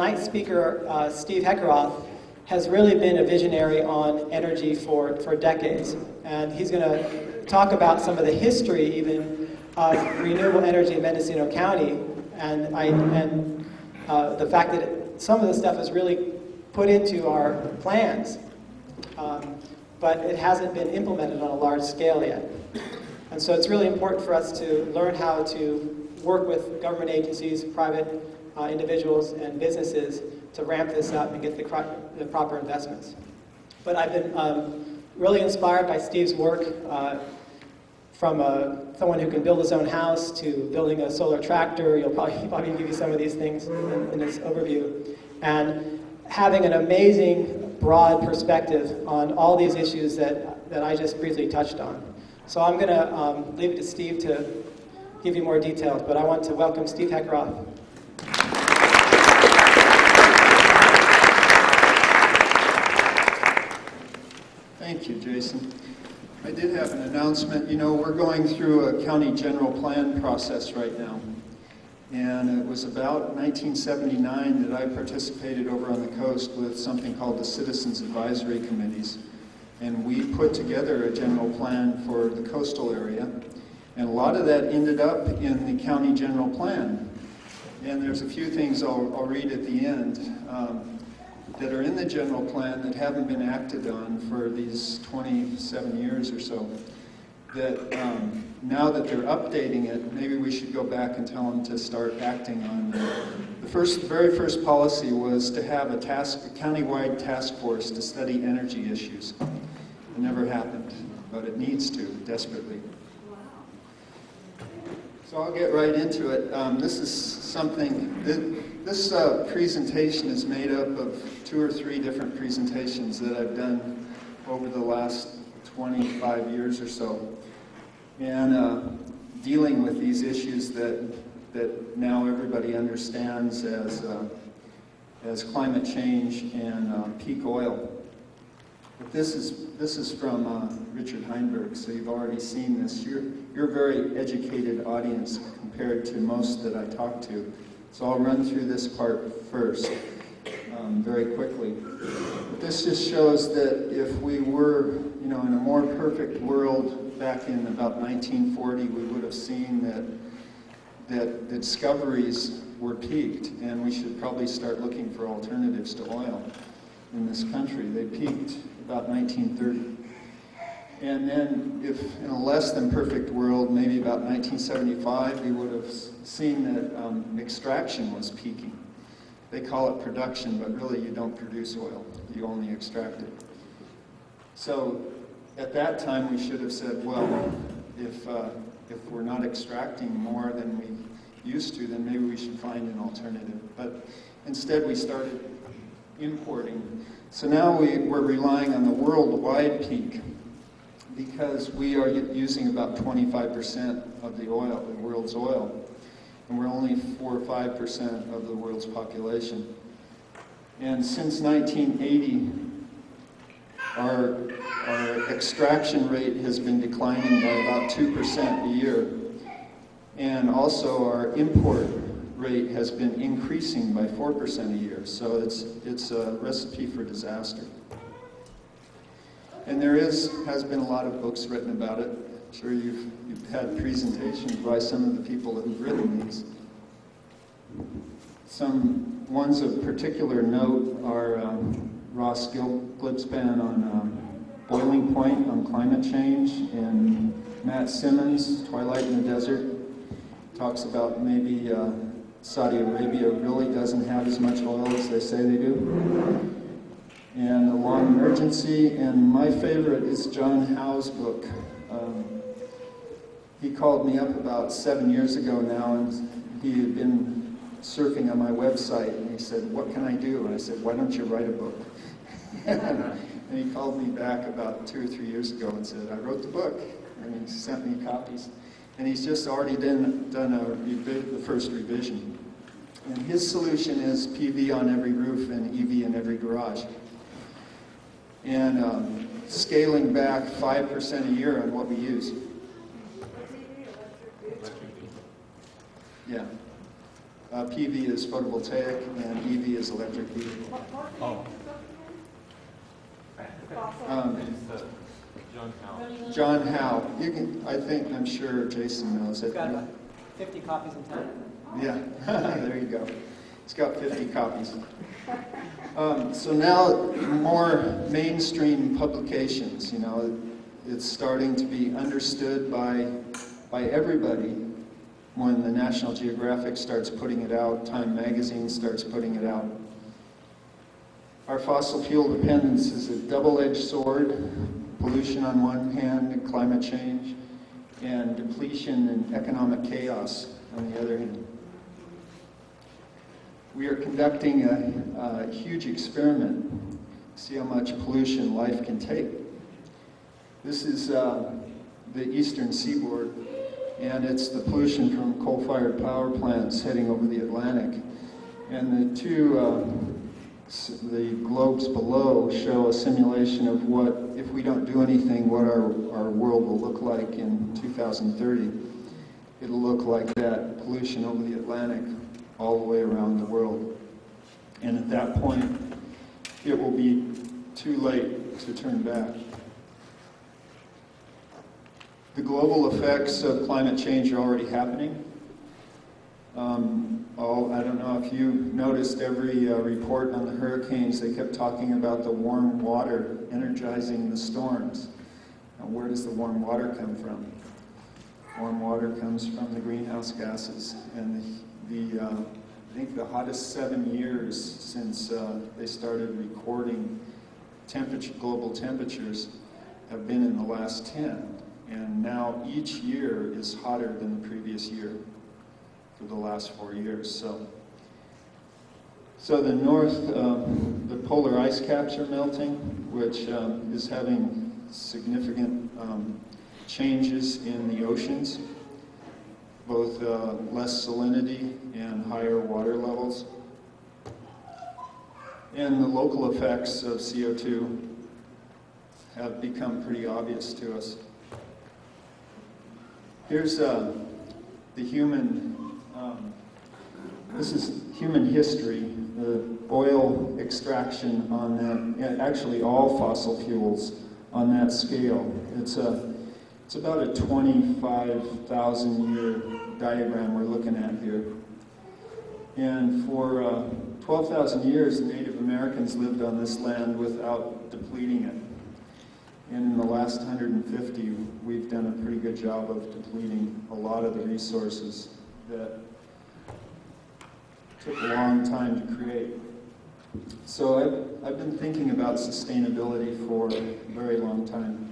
Tonight's speaker, Steve Heckeroth, has really been a visionary on energy for decades. And he's going to talk about some of the history even of renewable energy in Mendocino County and the fact that some of the stuff is really put into our plans, but it hasn't been implemented on a large scale yet. And so it's really important for us to learn how to work with government agencies, private individuals, and businesses to ramp this up and get the proper investments. But I've been really inspired by Steve's work, from someone who can build his own house to building a solar tractor. He'll probably give you some of these things in his overview. And having an amazing, broad perspective on all these issues that I just briefly touched on. So I'm going to leave it to Steve to give you more details, but I want to welcome Steve Heckeroth. Thank you, Jason. I did have an announcement. You know, we're going through a county general plan process right now. And it was about 1979 that I participated over on the coast with something called the Citizens Advisory Committees. And we put together a general plan for the coastal area. And a lot of that ended up in the county general plan. And there's a few things I'll read at the end that are in the general plan that haven't been acted on for these 27 years or so. That now that they're updating it, maybe we should go back and tell them to start acting on it. The very first policy was to have a countywide task force to study energy issues. It never happened, but it needs to, desperately. So I'll get right into it. This is something, this presentation is made up of 2 or 3 different presentations that I've done over the last 25 years or so. And dealing with these issues that now everybody understands as climate change and peak oil. But this is from Richard Heinberg, so you've already seen this. You're a very educated audience compared to most that I talk to. So I'll run through this part first, very quickly. But this just shows that if we were, you know, in a more perfect world back in about 1940, we would have seen that the discoveries were peaked, and we should probably start looking for alternatives to oil in this country. They peaked about 1930. And then if in a less than perfect world, maybe about 1975, we would have seen that extraction was peaking. They call it production, but really you don't produce oil, you only extract it. So at that time we should have said, well, if we're not extracting more than we used to, then maybe we should find an alternative. But instead we started importing. So now we're relying on the worldwide peak because we are using about 25% of the oil, the world's oil, and we're only 4 or 5% of the world's population. And since 1980, our extraction rate has been declining by about 2% a year, and also our import rate has been increasing by 4% a year. So it's a recipe for disaster. And there has been a lot of books written about it. I'm sure you've had presentations by some of the people that have written these. Some ones of particular note are Ross Glibspan on Boiling Point on climate change, and Matt Simmons, Twilight in the Desert, talks about maybe Saudi Arabia really doesn't have as much oil as they say they do. And The Long Emergency, and my favorite is John Howe's book. He called me up about 7 years ago now, and he had been surfing on my website, and he said, "What can I do?" And I said, "Why don't you write a book?" And he called me back about 2 or 3 years ago and said, "I wrote the book," and he sent me copies. And he's just already done the first revision. And his solution is PV on every roof and EV in every garage. And scaling back 5% a year on what we use. Yeah. PV is photovoltaic, and EV is electric vehicle. Oh. John Howe. You can, I'm sure Jason knows it. We've got about 50 copies in town. Yeah, there you go. It's got 50 copies. So now more mainstream publications, you know, it's starting to be understood by everybody when the National Geographic starts putting it out, Time Magazine starts putting it out. Our fossil fuel dependence is a double-edged sword, pollution on one hand and climate change, and depletion and economic chaos on the other hand. We are conducting a huge experiment to see how much pollution life can take. This is the eastern seaboard, and it's the pollution from coal-fired power plants heading over the Atlantic. And the two, the globes below show a simulation of what, if we don't do anything, what our world will look like in 2030. It'll look like that pollution over the Atlantic all the way around the world. And at that point, it will be too late to turn back. The global effects of climate change are already happening. I don't know if you noticed every report on the hurricanes, they kept talking about the warm water energizing the storms. Now, where does the warm water come from? Warm water comes from the greenhouse gases, and I think the hottest 7 years since they started recording global temperatures have been in the last 10. And now each year is hotter than the previous year for the last 4 years. So the north, the polar ice caps are melting, which is having significant changes in the oceans, both less salinity and higher water levels. And the local effects of CO2 have become pretty obvious to us. Here's the human, this is human history, the oil extraction on that, actually all fossil fuels on that scale. It's about a 25,000 year diagram we're looking at here. And for 12,000 years, Native Americans lived on this land without depleting it. And in the last 150, we've done a pretty good job of depleting a lot of the resources that took a long time to create. So I've been thinking about sustainability for a very long time.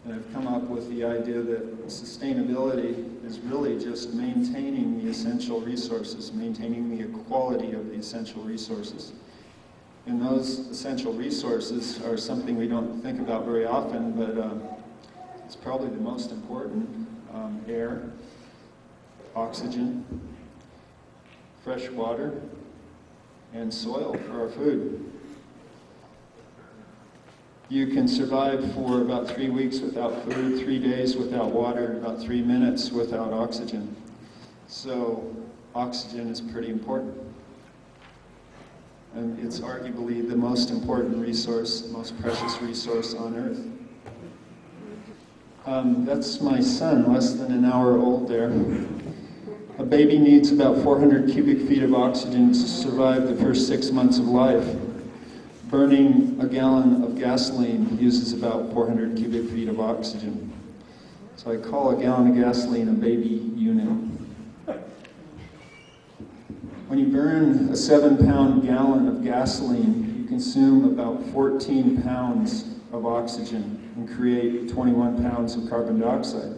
And I've come up with the idea that sustainability is really just maintaining the essential resources, maintaining the equality of the essential resources. And those essential resources are something we don't think about very often, but it's probably the most important. Air, oxygen, fresh water, and soil for our food. You can survive for about 3 weeks without food, 3 days without water, about 3 minutes without oxygen. So oxygen is pretty important. And it's arguably the most important resource, most precious resource on Earth. That's my son, less than an hour old there. A baby needs about 400 cubic feet of oxygen to survive the first 6 months of life. Burning a gallon of gasoline uses about 400 cubic feet of oxygen. So I call a gallon of gasoline a baby unit. When you burn a 7-pound gallon of gasoline, you consume about 14 pounds of oxygen and create 21 pounds of carbon dioxide.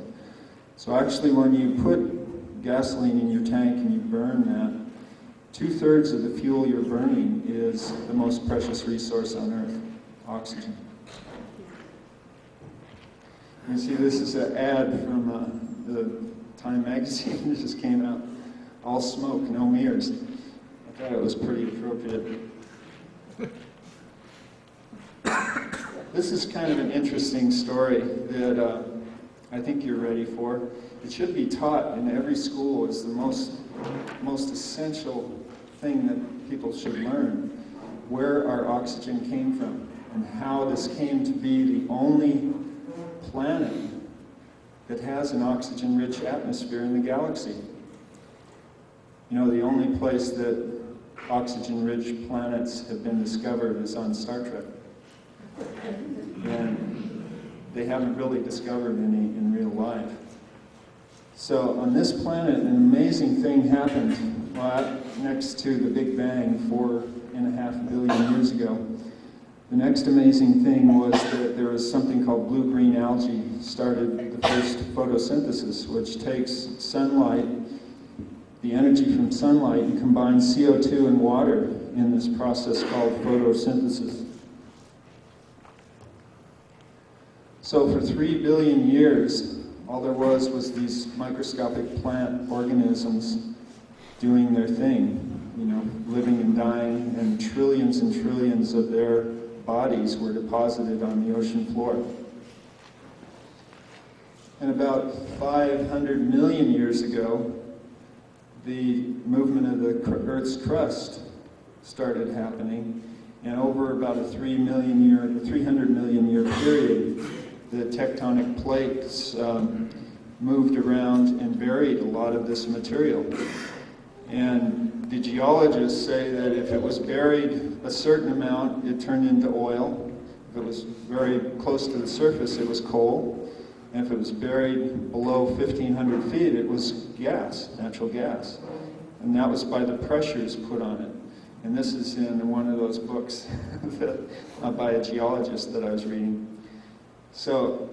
So actually when you put gasoline in your tank and you burn that, 2/3 of the fuel you're burning is the most precious resource on Earth, oxygen. You see, this is an ad from the Time magazine that just came out. All smoke, no mirrors. I thought it was pretty appropriate. This is kind of an interesting story that I think you're ready for. It should be taught in every school. It's the most most essential thing that people should learn, where our oxygen came from and how this came to be the only planet that has an oxygen-rich atmosphere in the galaxy. You know, the only place that oxygen-rich planets have been discovered is on Star Trek. And they haven't really discovered any in real life. So on this planet, an amazing thing happened next to the Big Bang 4.5 billion years ago. The next amazing thing was that there was something called blue-green algae started the first photosynthesis, which takes sunlight, the energy from sunlight, and combines CO2 and water in this process called photosynthesis. So for 3 billion years, all there was these microscopic plant organisms doing their thing, you know, living and dying, and trillions of their bodies were deposited on the ocean floor. And about 500 million years ago, the movement of the Earth's crust started happening, and over about a 300 million year period, the tectonic plates moved around and buried a lot of this material. And the geologists say that if it was buried a certain amount, it turned into oil. If it was very close to the surface, it was coal. And if it was buried below 1,500 feet, it was gas, natural gas. And that was by the pressures put on it. And this is in one of those books by a geologist that I was reading. So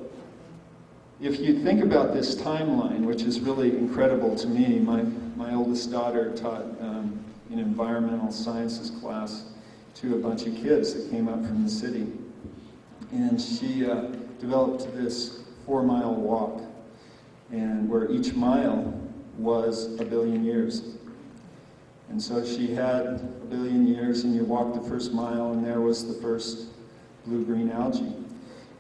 if you think about this timeline, which is really incredible to me, my oldest daughter taught an environmental sciences class to a bunch of kids that came up from the city. And she developed this 4-mile walk, and where each mile was 1 billion years. And so she had 1 billion years, and you walked the first mile, and there was the first blue-green algae.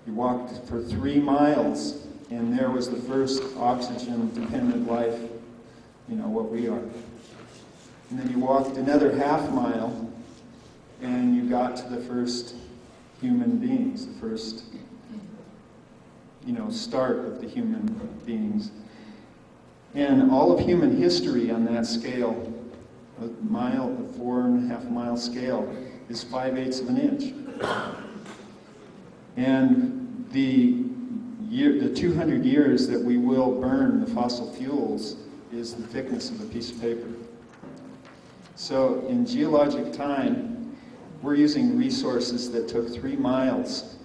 You walked for 3 miles, and there was the first oxygen-dependent life, you know, what we are. And then you walked another half mile, and you got to the first human beings, the first, you know, start of the human beings. And all of human history on that scale, a 4.5 mile scale, is 5/8 of an inch. And the 200 years that we will burn the fossil fuels is the thickness of a piece of paper. So in geologic time, we're using resources that took 3 miles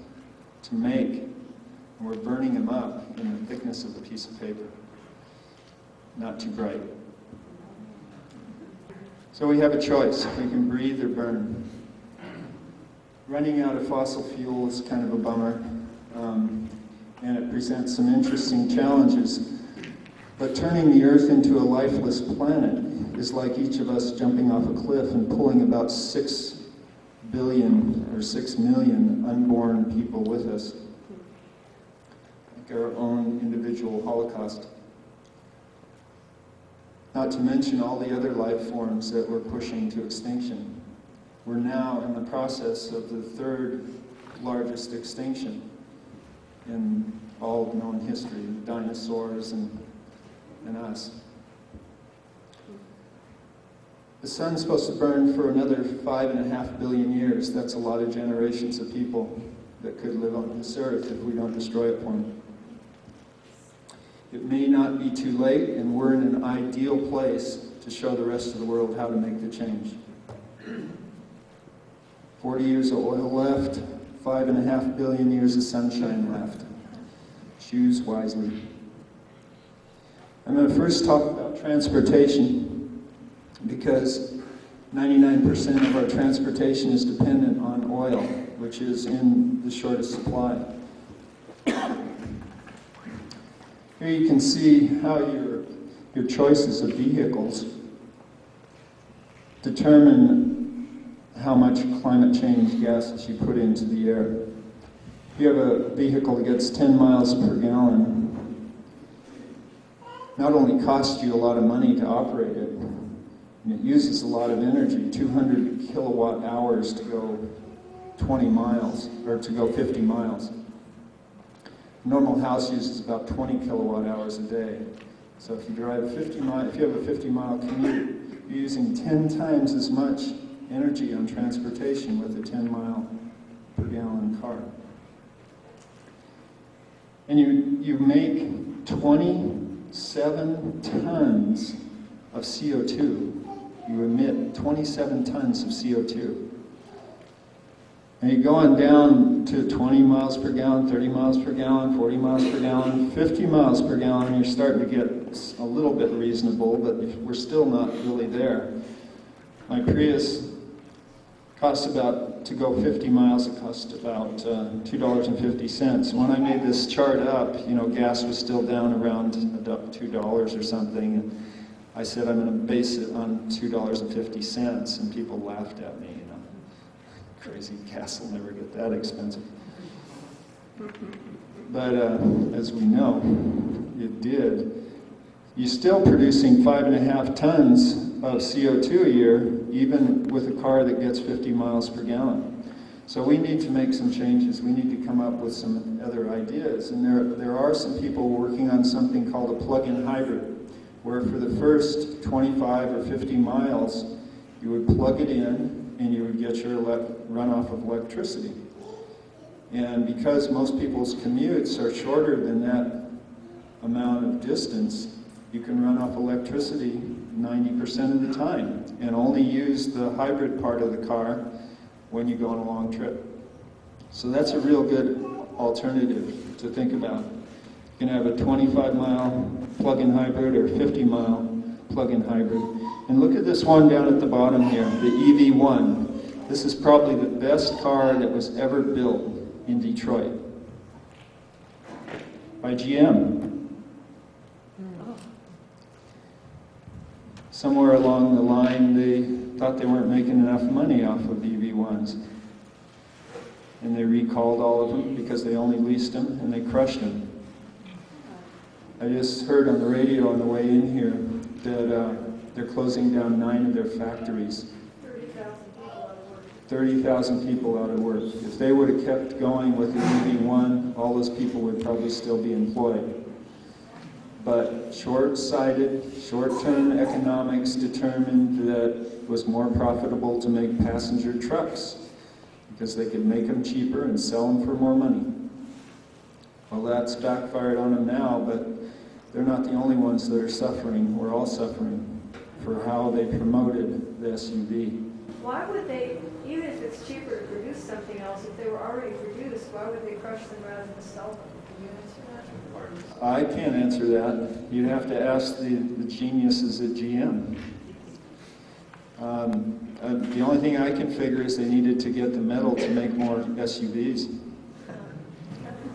to make, and we're burning them up in the thickness of a piece of paper. Not too bright. So we have a choice. We can breathe or burn. Running out of fossil fuel is kind of a bummer, and it presents some interesting challenges. But turning the Earth into a lifeless planet is like each of us jumping off a cliff and pulling about 6 billion or 6 million unborn people with us, like our own individual Holocaust. Not to mention all the other life forms that we're pushing to extinction. We're now in the process of the 3rd largest extinction in all of known history, dinosaurs and us. The sun's supposed to burn for another 5.5 billion years. That's a lot of generations of people that could live on this earth if we don't destroy it for them. It may not be too late, and we're in an ideal place to show the rest of the world how to make the change. 40 years of oil left, 5.5 billion years of sunshine left. Choose wisely. I'm going to first talk about transportation, because 99% of our transportation is dependent on oil, which is in the shortest supply. Here you can see how your choices of vehicles determine how much climate change gases you put into the air. If you have a vehicle that gets 10 miles per gallon, not only costs you a lot of money to operate it, and it uses a lot of energy, 200 kilowatt hours to go 20 miles, or to go 50 miles. A normal house uses about 20 kilowatt hours a day. So if you drive 50 miles, if you have a 50-mile commute, you're using 10 times as much energy on transportation with a 10-mile per gallon car. And you make 27 tons of CO2. You emit 27 tons of CO2. And you go on down to 20 miles per gallon, 30 miles per gallon, 40 miles per gallon, 50 miles per gallon, you're starting to get a little bit reasonable, but we're still not really there. My Prius costs about, to go 50 miles, it cost about $2.50. When I made this chart up, you know, gas was still down around $2 or something. And I said I'm going to base it on $2.50, and people laughed at me, you know. Crazy, gas will never get that expensive. But as we know, it did. You're still producing 5.5 tons of CO2 a year, even with a car that gets 50 miles per gallon. So we need to make some changes. We need to come up with some other ideas. And there are some people working on something called a plug-in hybrid, where for the first 25 or 50 miles, you would plug it in and you would get your runoff of electricity. And because most people's commutes are shorter than that amount of distance, you can run off electricity 90% of the time and only use the hybrid part of the car when you go on a long trip. So that's a real good alternative to think about. You can have a 25-mile plug-in hybrid or 50-mile plug-in hybrid. And look at this one down at the bottom here, the EV1. This is probably the best car that was ever built in Detroit by GM. Somewhere along the line, they thought they weren't making enough money off of EV1s. And they recalled all of them because they only leased them, and they crushed them. I just heard on the radio on the way in here that they're closing down 9 of their factories. 30,000 people out of work. If they would have kept going with the EV1, all those people would probably still be employed. But short-sighted, short-term economics determined that it was more profitable to make passenger trucks because they could make them cheaper and sell them for more money. Well, that's backfired on them now, but they're not the only ones that are suffering. We're all suffering for how they promoted the SUV. Why would they, even if it's cheaper to produce something else, if they were already produced, why would they crush them rather than sell them? Can you answer that? I can't answer that. You'd have to ask the geniuses at GM. The only thing I can figure is they needed to get the metal to make more SUVs.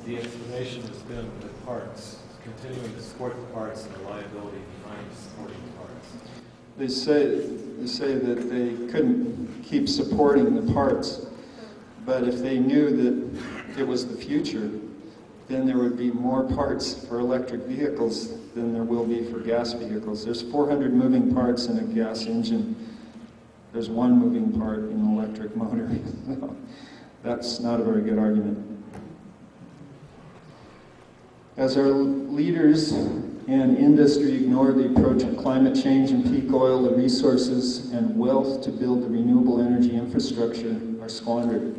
The explanation has been the parts, continuing to support the parts and the liability behind supporting the parts. They say that they couldn't keep supporting the parts, but if they knew that it was the future, then there would be more parts for electric vehicles than there will be for gas vehicles. There's 400 moving parts in a gas engine. There's one moving part in an electric motor. That's not a very good argument. As our leaders and industry ignore the approach of climate change and peak oil, the resources and wealth to build the renewable energy infrastructure are squandered.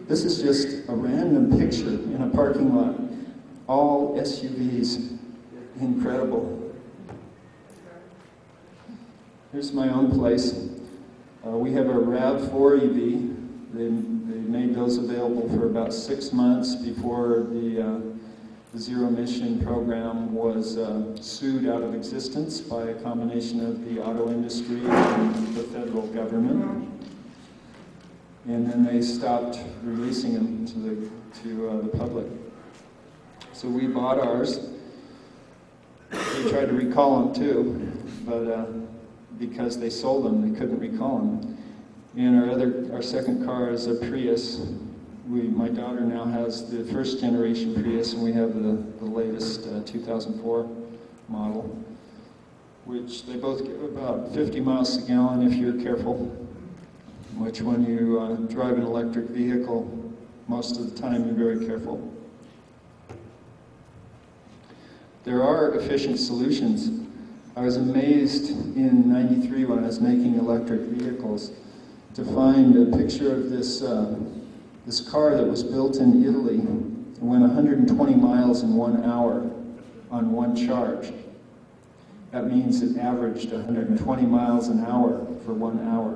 This is just a random picture in a parking lot. All SUVs. Incredible. Here's my own place. We have a RAV4 EV. They made those available for about 6 months before the zero emission program was sued out of existence by a combination of the auto industry and the federal government. And then they stopped releasing them to the public. So we bought ours. They tried to recall them too, but because they sold them, they couldn't recall them. And our second car is a Prius. My daughter now has the first generation Prius, and we have the latest 2004 model. which they both give about 50 miles a gallon if you're careful, which when you drive an electric vehicle, most of the time you're very careful. There are efficient solutions. I was amazed in '93 when I was making electric vehicles to find a picture of this, this car that was built in Italy. It went 120 miles in 1 hour on one charge. That means it averaged 120 miles an hour for 1 hour.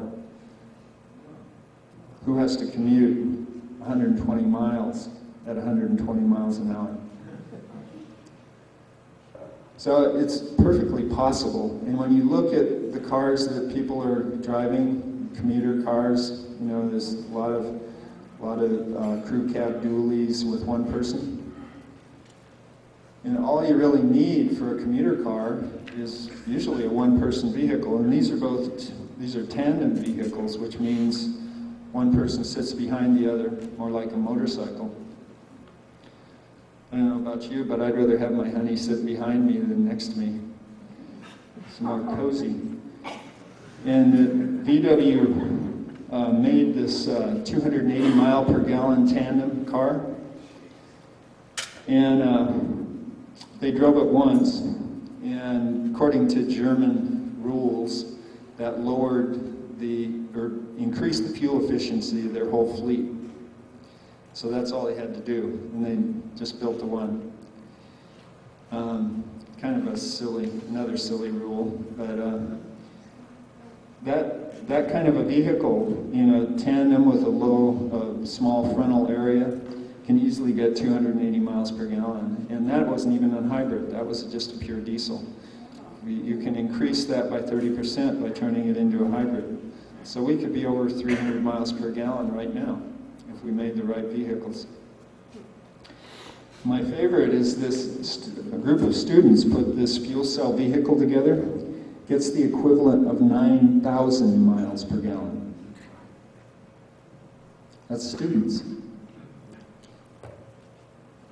Who has to commute 120 miles at 120 miles an hour? So it's perfectly possible. And when you look at the cars that people are driving, commuter cars, you know, there's a lot of crew cab dualies with one person. And all you really need for a commuter car is usually a one-person vehicle. And these are tandem vehicles, which means one person sits behind the other, more like a motorcycle. I don't know about you, but I'd rather have my honey sit behind me than next to me. It's more cozy. And VW made this 280 mile per gallon tandem car. And they drove it once, and according to German rules, that increased the fuel efficiency of their whole fleet. So that's all they had to do, and they just built the one. Kind of another silly rule, but that kind of a vehicle, you know, tandem with a small frontal area, can easily get 280 miles per gallon, and that wasn't even on hybrid. That was just a pure diesel. You can increase that by 30% by turning it into a hybrid. So we could be over 300 miles per gallon right now if we made the right vehicles. My favorite is a group of students put this fuel cell vehicle together, gets the equivalent of 9,000 miles per gallon. That's students.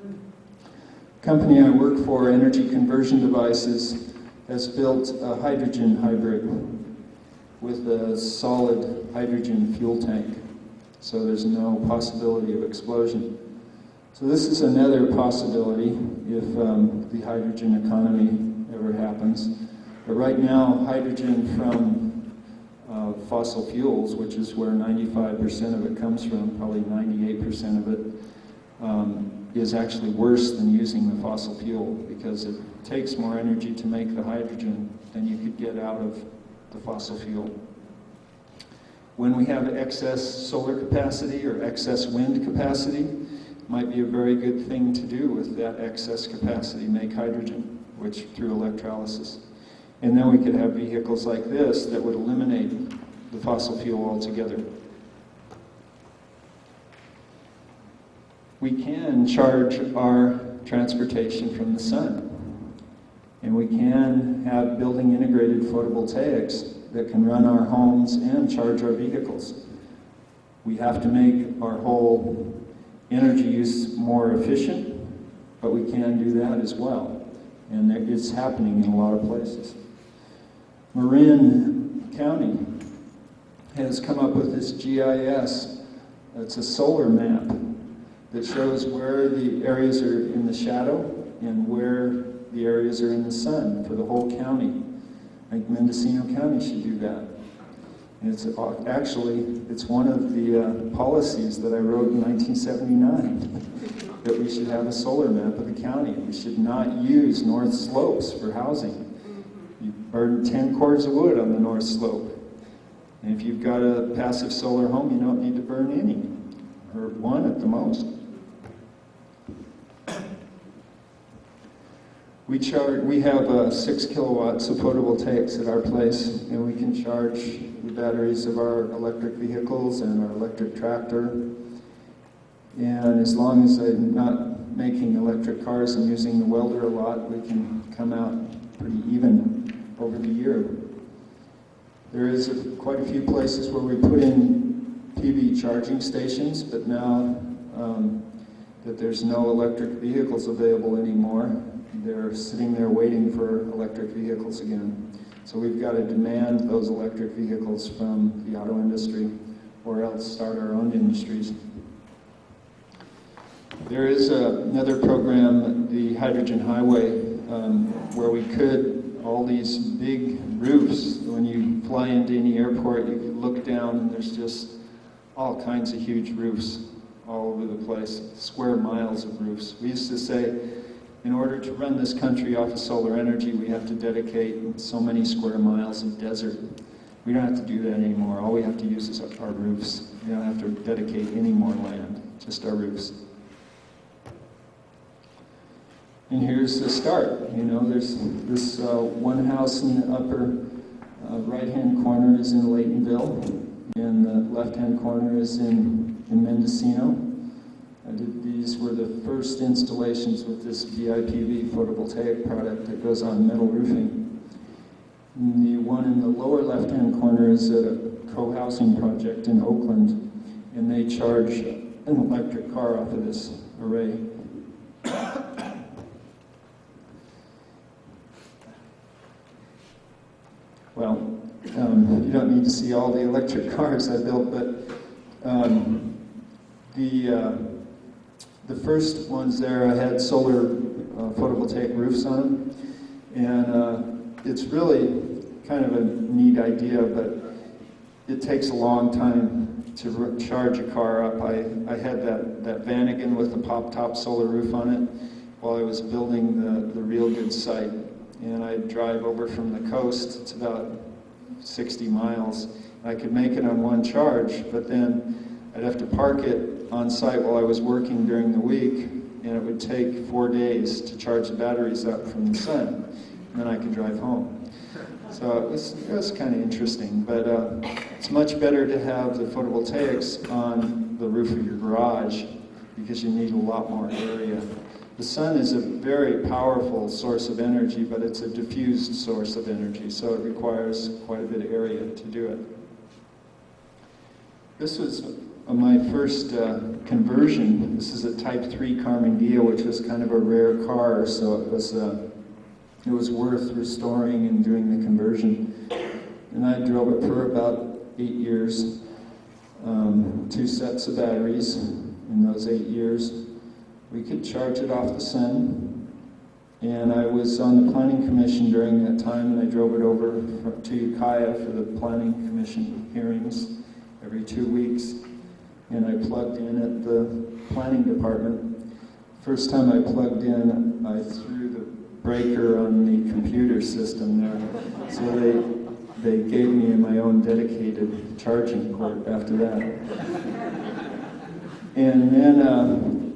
The company I work for, Energy Conversion Devices, has built a hydrogen hybrid with a solid hydrogen fuel tank, so there's no possibility of explosion. So this is another possibility if the hydrogen economy ever happens. But right now, hydrogen from fossil fuels, which is where 95% of it comes from, probably 98% of it, is actually worse than using the fossil fuel because it takes more energy to make the hydrogen than you could get out of the fossil fuel. When we have excess solar capacity or excess wind capacity, it might be a very good thing to do with that excess capacity, make hydrogen, which through electrolysis. And then we could have vehicles like this that would eliminate the fossil fuel altogether. We can charge our transportation from the sun. And we can have building integrated photovoltaics that can run our homes and charge our vehicles. We have to make our whole energy use more efficient, but we can do that as well. And it's happening in a lot of places. Marin County has come up with this GIS. It's a solar map that shows where the areas are in the shadow and where the areas are in the sun for the whole county. I think Mendocino County should do that. And it's one of the policies that I wrote in 1979, that we should have a solar map of the county. We should not use north slopes for housing. You burn 10 cords of wood on the north slope. And if you've got a passive solar home, you don't need to burn any, or one at the most. We have 6 kilowatts of photovoltaics at our place, and we can charge the batteries of our electric vehicles and our electric tractor. And as long as I'm not making electric cars and using the welder a lot, we can come out pretty even over the year. There is quite a few places where we put in PV charging stations, but now that there's no electric vehicles available anymore, they're sitting there waiting for electric vehicles again. So we've got to demand those electric vehicles from the auto industry, or else start our own industries. There is another program, the Hydrogen Highway, where we could, all these big roofs, when you fly into any airport, you could look down and there's just all kinds of huge roofs all over the place, square miles of roofs. We used to say, in order to run this country off of solar energy, we have to dedicate so many square miles of desert. We don't have to do that anymore. All we have to use is our roofs. We don't have to dedicate any more land, just our roofs. And here's the start. You know, there's this one house in the upper right-hand corner is in Laytonville, and the left-hand corner is in Mendocino. These were the first installations with this BIPV photovoltaic product that goes on metal roofing. And the one in the lower left-hand corner is at a co-housing project in Oakland, and they charge an electric car off of this array. Well, you don't need to see all the electric cars I built, but the first ones there had solar photovoltaic roofs on them, and it's really kind of a neat idea, but it takes a long time to charge a car up. I had that Vanagon with the pop-top solar roof on it while I was building the real good site, and I'd drive over from the coast. It's about 60 miles. I could make it on one charge, but then I'd have to park it on site while I was working during the week, and it would take 4 days to charge the batteries up from the sun, and then I could drive home. So it was kind of interesting, but it's much better to have the photovoltaics on the roof of your garage because you need a lot more area. The sun is a very powerful source of energy, but it's a diffused source of energy, so it requires quite a bit of area to do it. This was my first conversion. This is a Type 3 Carmendia, which was kind of a rare car, so it was worth restoring and doing the conversion. And I drove it for about 8 years, 2 sets of batteries in those 8 years. We could charge it off the sun, and I was on the Planning Commission during that time, and I drove it over to Ukiah for the Planning Commission hearings every 2 weeks, and I plugged in at the Planning Department. First time I plugged in, I threw the breaker on the computer system there, so they gave me my own dedicated charging port after that. And then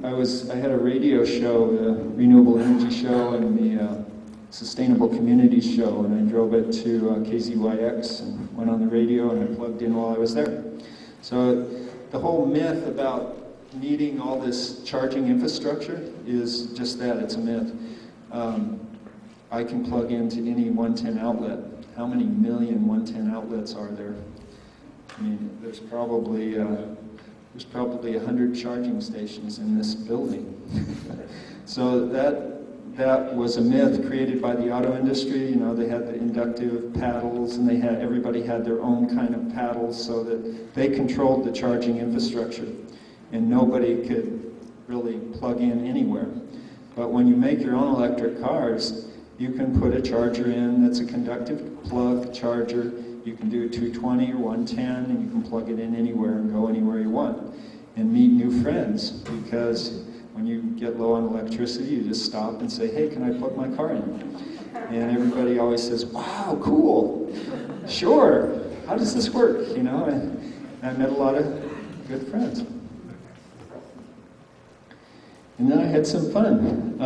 I had a radio show, the Renewable Energy Show and the Sustainable Communities Show, and I drove it to KZYX and went on the radio, and I plugged in while I was there. So the whole myth about needing all this charging infrastructure is just that, it's a myth. I can plug into any 110 outlet. How many million 110 outlets are there? I mean, there's probably 100 charging stations in this building. So that was a myth created by the auto industry. You know, they had the inductive paddles, and everybody had their own kind of paddles, so that they controlled the charging infrastructure, and nobody could really plug in anywhere. But when you make your own electric cars, you can put a charger in that's a conductive plug charger. You can do 220 or 110, and you can plug it in anywhere and go anywhere you want and meet new friends, because when you get low on electricity, you just stop and say, hey, can I plug my car in? And everybody always says, wow, cool, sure, how does this work? You know, and I met a lot of good friends. And then I had some fun.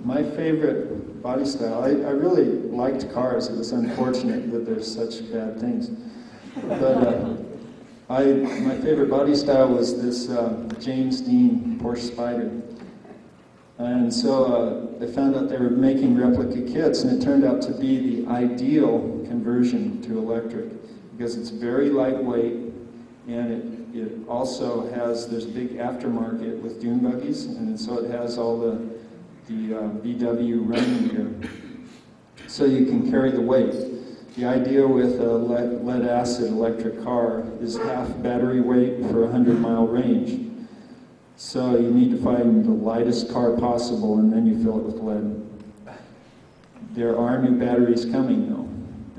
My favorite body style, I really liked cars. It was unfortunate that there's such bad things. But my favorite body style was this James Dean Porsche Spyder. And so I found out they were making replica kits, and it turned out to be the ideal conversion to electric, because it's very lightweight, and it also has, there's a big aftermarket with dune buggies, and so it has all the VW running gear, so you can carry the weight. The idea with a lead-acid electric car is half battery weight for a 100-mile range. So you need to find the lightest car possible, and then you fill it with lead. There are new batteries coming, though.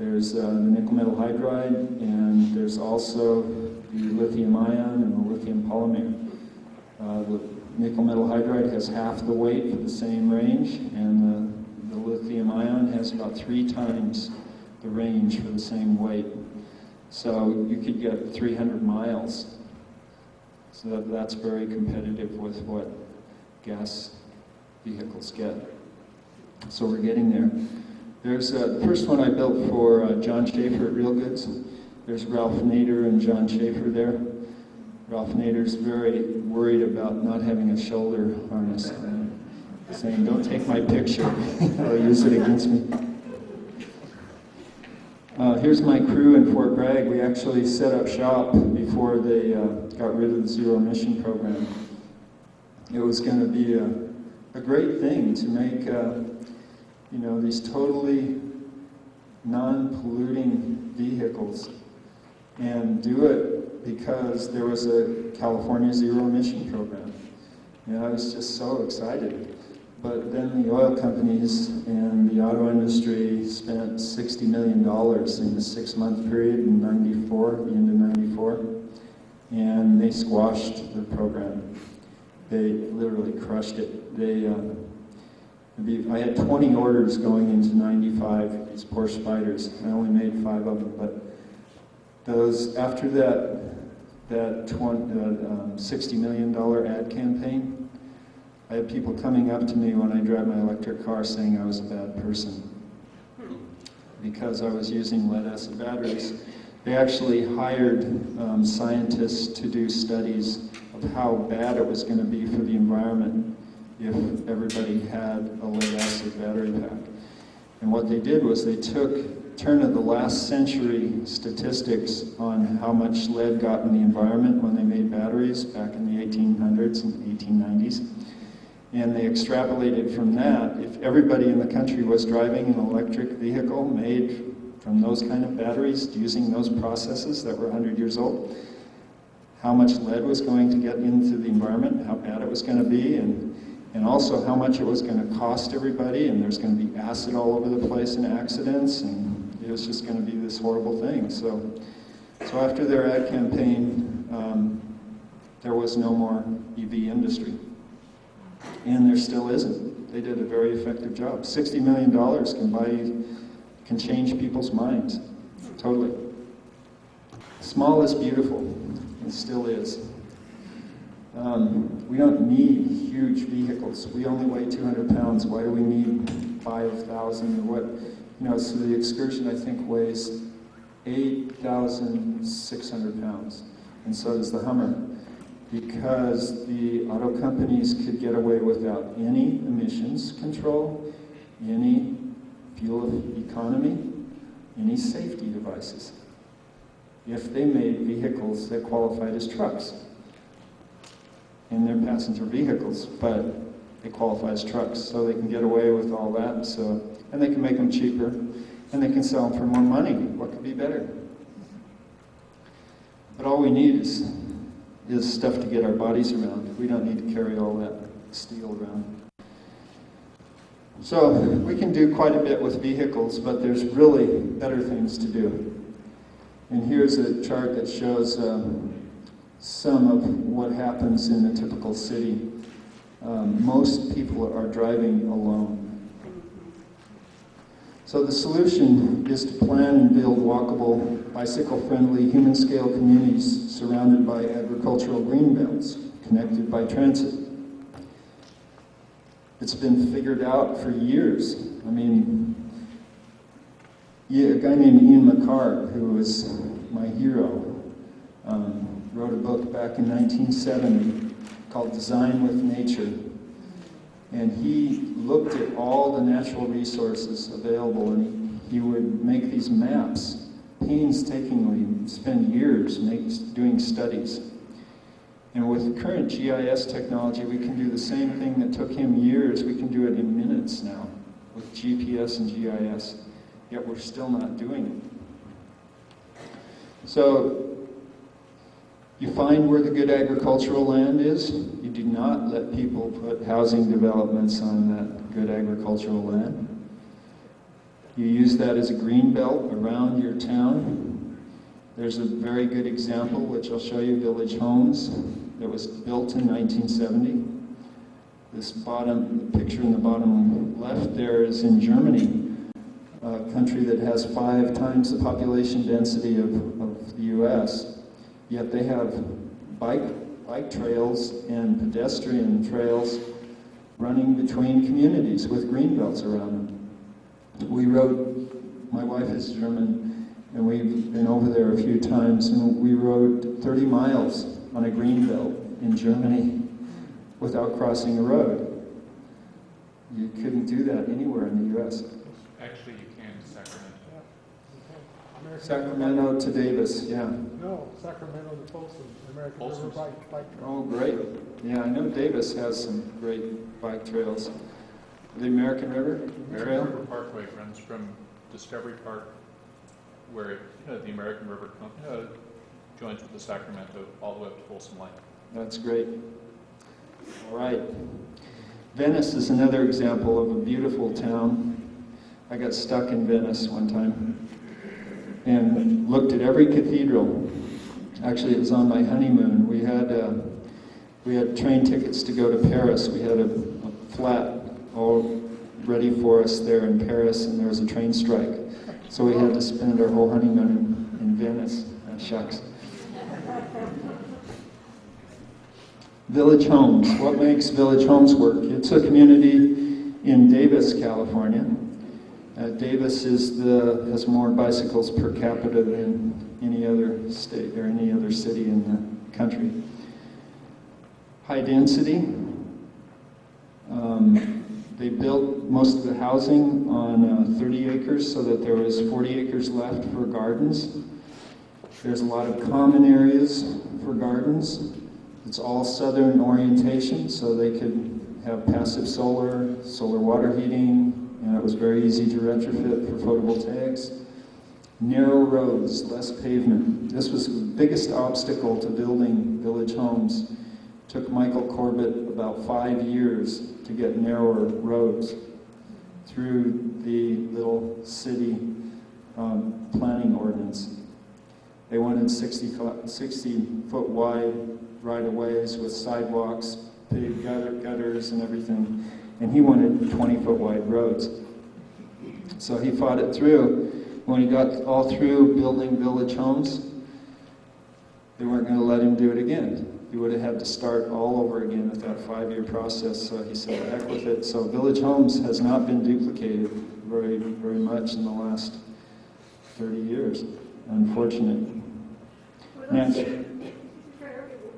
There's the nickel metal hydride, and there's also the lithium ion and the lithium polymer. The nickel metal hydride has half the weight for the same range, and the lithium ion has about 3 times the range for the same weight. So you could get 300 miles. So that's very competitive with what gas vehicles get. So we're getting there. There's the first one I built for John Schaefer at Real Goods. There's Ralph Nader and John Schaefer there. Ralph Nader's very worried about not having a shoulder harness, saying, "Don't take my picture, they'll use it against me." Here's my crew in Fort Bragg. We actually set up shop before they got rid of the zero emission program. It was going to be a great thing to make these totally non-polluting vehicles, and do it because there was a California zero emission program. I was just so excited. But then the oil companies and the auto industry spent $60 million in the 6-month period in '94, the end of '94, and they squashed the program. They literally crushed it. I had 20 orders going into '95, these Porsche Spyders. I only made 5 of them, but those after that $60 million ad campaign, I had people coming up to me when I drive my electric car saying I was a bad person because I was using lead-acid batteries. They actually hired scientists to do studies of how bad it was going to be for the environment if everybody had a lead-acid battery pack. And what they did was they took turn of the last century statistics on how much lead got in the environment when they made batteries back in the 1800s and 1890s. And they extrapolated from that, if everybody in the country was driving an electric vehicle made from those kind of batteries, using those processes that were 100 years old, how much lead was going to get into the environment, how bad it was going to be, and also how much it was going to cost everybody, and there's going to be acid all over the place in accidents, and it was just going to be this horrible thing. So after their ad campaign, there was no more EV industry. And there still isn't. They did a very effective job. $60 million can change people's minds, totally. Small is beautiful. It still is. We don't need huge vehicles. We only weigh 200 pounds. Why do we need 5,000 or what? So the Excursion, I think, weighs 8,600 pounds. And so does the Hummer. Because the auto companies could get away without any emissions control, any fuel economy, any safety devices, if they made vehicles that qualified as trucks. And they're passenger vehicles, but they qualify as trucks, so they can get away with all that. And they can make them cheaper, and they can sell them for more money. What could be better? But all we need is stuff to get our bodies around. We don't need to carry all that steel around. So we can do quite a bit with vehicles, but there's really better things to do. And here's a chart that shows some of what happens in a typical city. Most people are driving alone. So the solution is to plan and build walkable, bicycle-friendly, human-scale communities surrounded by agricultural green belts, connected by transit. It's been figured out for years. I mean, a guy named Ian McHarg, who was my hero, wrote a book back in 1970 called Design with Nature. And he looked at all the natural resources available, and he would make these maps, painstakingly, spend years doing studies. And with current GIS technology, we can do the same thing that took him years. We can do it in minutes now with GPS and GIS. yet we're still not doing it. So, you find where the good agricultural land is. You do not let people put housing developments on that good agricultural land. You use that as a green belt around your town. There's a very good example, which I'll show you, Village Homes, that was built in 1970. This picture in the bottom left there is in Germany, a country that has 5 times the population density of the US. Yet they have bike trails and pedestrian trails running between communities with green belts around them. We rode, my wife is German, and we've been over there a few times, and we rode 30 miles on a green belt in Germany without crossing a road. You couldn't do that anywhere in the US. Actually, you can in Sacramento. American Sacramento to Davis, yeah. No, Sacramento to Folsom, American River Folsom's. bike trail. Oh, great. Yeah, I know Davis has some great bike trails. The American River American Trail? River Parkway runs from Discovery Park, where the American River joins with the Sacramento all the way up to Folsom Lake. That's great. All right. Venice is another example of a beautiful town. I got stuck in Venice one time and looked at every cathedral. Actually, it was on my honeymoon. We had train tickets to go to Paris. We had a flat all ready for us there in Paris, and there was a train strike. So we had to spend our whole honeymoon in Venice. Shucks. Village Homes. What makes Village Homes work? It's a community in Davis, California. Davis has more bicycles per capita than any other state or any other city in the country. High density. They built most of the housing on 30 acres so that there was 40 acres left for gardens. There's a lot of common areas for gardens. It's all southern orientation, so they could have passive solar water heating, and it was very easy to retrofit for photovoltaics. Narrow roads, less pavement. This was the biggest obstacle to building Village Homes. It took Michael Corbett about 5 years to get narrower roads through the little city planning ordinance. They wanted 60-foot wide right-of-ways with sidewalks, paved gutters and everything, and he wanted 20-foot wide roads. So he fought it through. When he got all through building Village Homes, they weren't going to let him do it again. He would have had to start all over again with that 5-year process, so he said, heck with it. So Village Homes has not been duplicated very, very much in the last 30 years. Unfortunate. Were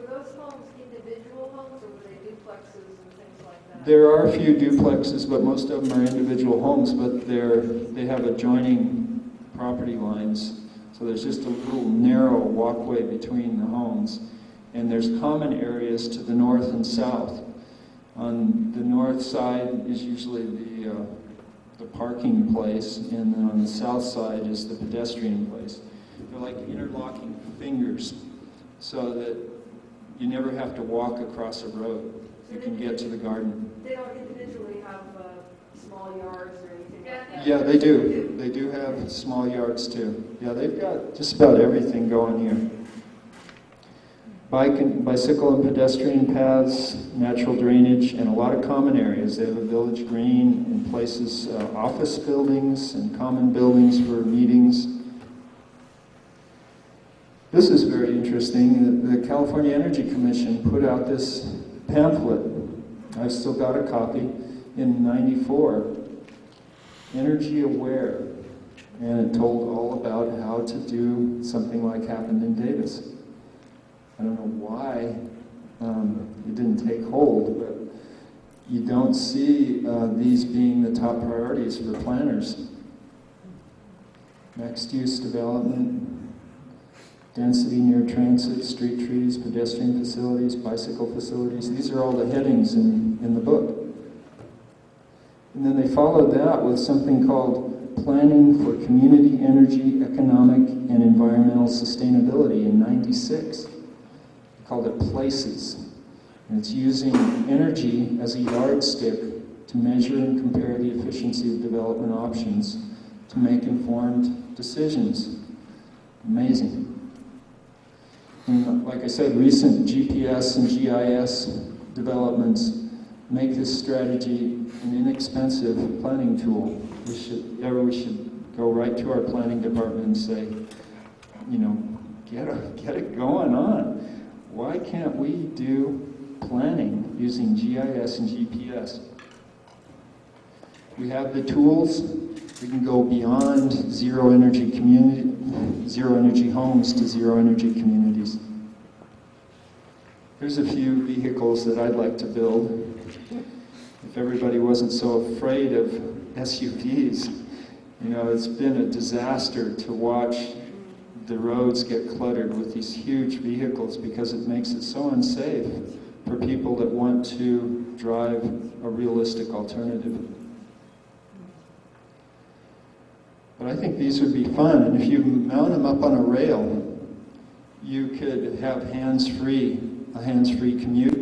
those homes individual homes, or were they duplexes and things like that? There are a few duplexes, but most of them are individual homes, but they have adjoining property lines. So there's just a little narrow walkway between the homes. And there's common areas to the north and south. On the north side is usually the parking place, and then on the south side is the pedestrian place. They're like interlocking fingers, so that you never have to walk across a road. You can get to the garden. They don't individually have small yards or anything like that? Yeah, they do. They do have small yards too. Yeah, they've got just about everything going here. Bicycle and pedestrian paths, natural drainage, and a lot of common areas. They have a village green in places, office buildings and common buildings for meetings. This is very interesting. The California Energy Commission put out this pamphlet. I've still got a copy in '94, Energy Aware, and it told all about how to do something like happened in Davis. I don't know why it didn't take hold, but you don't see these being the top priorities for planners. Mixed-use development, density near transit, street trees, pedestrian facilities, bicycle facilities. These are all the headings in the book. And then they followed that with something called Planning for Community Energy, Economic, and Environmental Sustainability in '96. They called it Places. And it's using energy as a yardstick to measure and compare the efficiency of development options to make informed decisions. Amazing. And like I said, recent GPS and GIS developments make this strategy an inexpensive planning tool. We should go right to our planning department and say, you know, get it going on. Why can't we do planning using GIS and GPS? We have the tools. We can go beyond zero energy homes to zero energy communities. Here's a few vehicles that I'd like to build. If everybody wasn't so afraid of SUVs, you know, it's been a disaster to watch the roads get cluttered with these huge vehicles because it makes it so unsafe for people that want to drive a realistic alternative. But I think these would be fun, and if you mount them up on a rail, you could have a hands-free commute.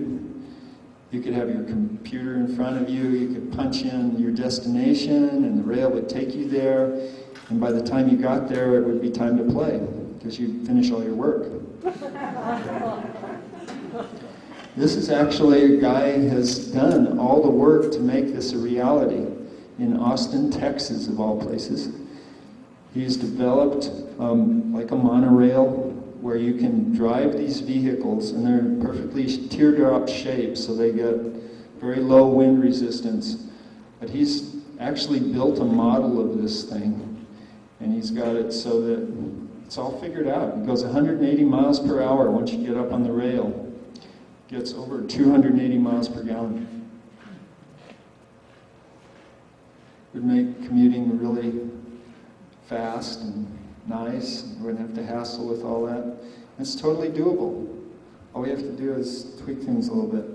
You could have your computer in front of you, you could punch in your destination, and the rail would take you there, and by the time you got there, it would be time to play, because you'd finish all your work. This is actually a guy who has done all the work to make this a reality in Austin, Texas, of all places. He's developed like a monorail where you can drive these vehicles, and they're perfectly teardrop shaped, so they get very low wind resistance. But he's actually built a model of this thing, and he's got it so that it's all figured out. It goes 180 miles per hour once you get up on the rail. Gets over 280 miles per gallon. Would make commuting really fast and nice. You wouldn't have to hassle with all that. It's totally doable. All we have to do is tweak things a little bit.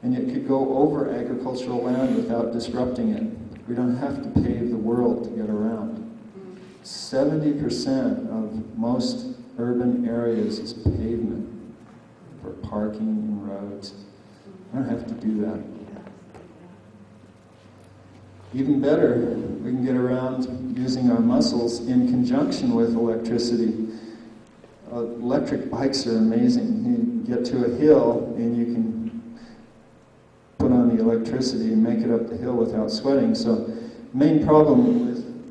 And it could go over agricultural land without disrupting it. We don't have to pave the world to get around. 70% of most urban areas is pavement for parking and roads. I don't have to do that. Even better, we can get around using our muscles in conjunction with electricity. Electric bikes are amazing. You get to a hill and you can put on the electricity and make it up the hill without sweating. So the main problem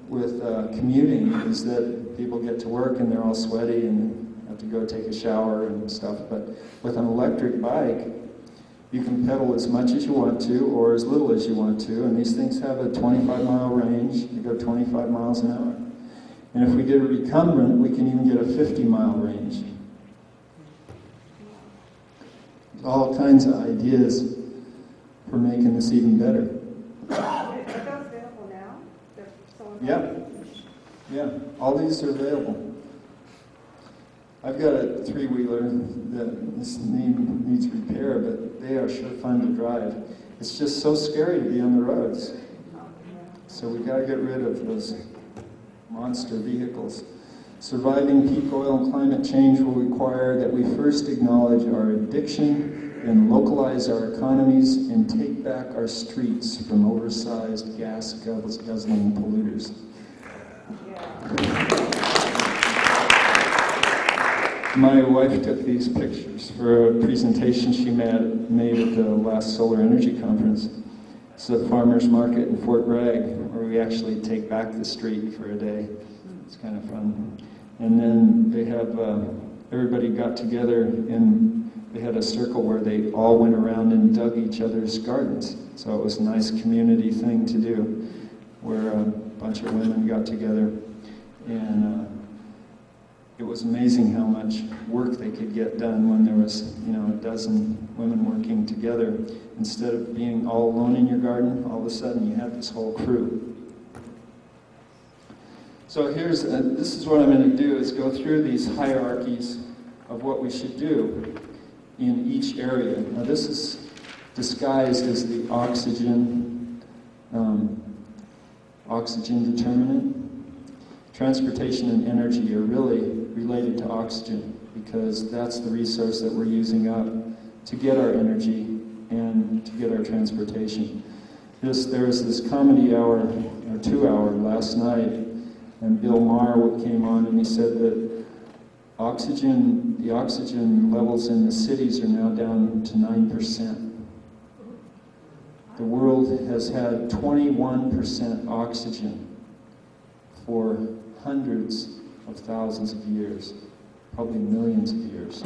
with commuting is that people get to work and they're all sweaty and have to go take a shower and stuff. But with an electric bike, you can pedal as much as you want to or as little as you want to, and these things have a 25-mile range. You go 25 miles an hour. And if we get a recumbent, we can even get a 50-mile range. There's all kinds of ideas for making this even better. Are those available now? Yeah, all these are available. I've got a three-wheeler that needs repair, but they are sure fun to drive. It's just so scary to be on the roads. So we've got to get rid of those monster vehicles. Surviving peak oil and climate change will require that we first acknowledge our addiction and localize our economies and take back our streets from oversized gas-guzzling polluters. My wife took these pictures for a presentation she made at the last Solar Energy Conference. It's a farmer's market in Fort Bragg, where we actually take back the street for a day. It's kind of fun. And then they have, everybody got together and they had a circle where they all went around and dug each other's gardens. So it was a nice community thing to do, where a bunch of women got together, and it was amazing how much work they could get done when there was, a dozen women working together. Instead of being all alone in your garden, all of a sudden you have this whole crew. So this is what I'm going to do, is go through these hierarchies of what we should do in each area. Now this is disguised as the oxygen oxygen determinant. Transportation and energy are really related to oxygen because that's the resource that we're using up to get our energy and to get our transportation. There was this comedy hour, or 2 hour last night, and Bill Maher came on and he said that the oxygen levels in the cities are now down to 9%. The world has had 21% oxygen for hundreds of thousands of years, probably millions of years.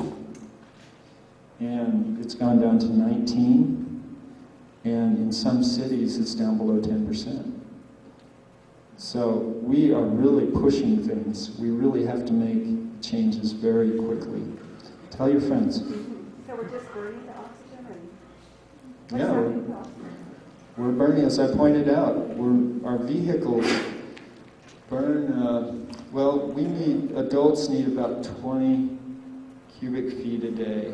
And it's gone down to 19, and in some cities it's down below 10%. So we are really pushing things. We really have to make changes very quickly. Tell your friends. So we're just burning the oxygen? And Yeah, burning the oxygen? we're burning, as I pointed out, our vehicles burn, adults need about 20 cubic feet a day,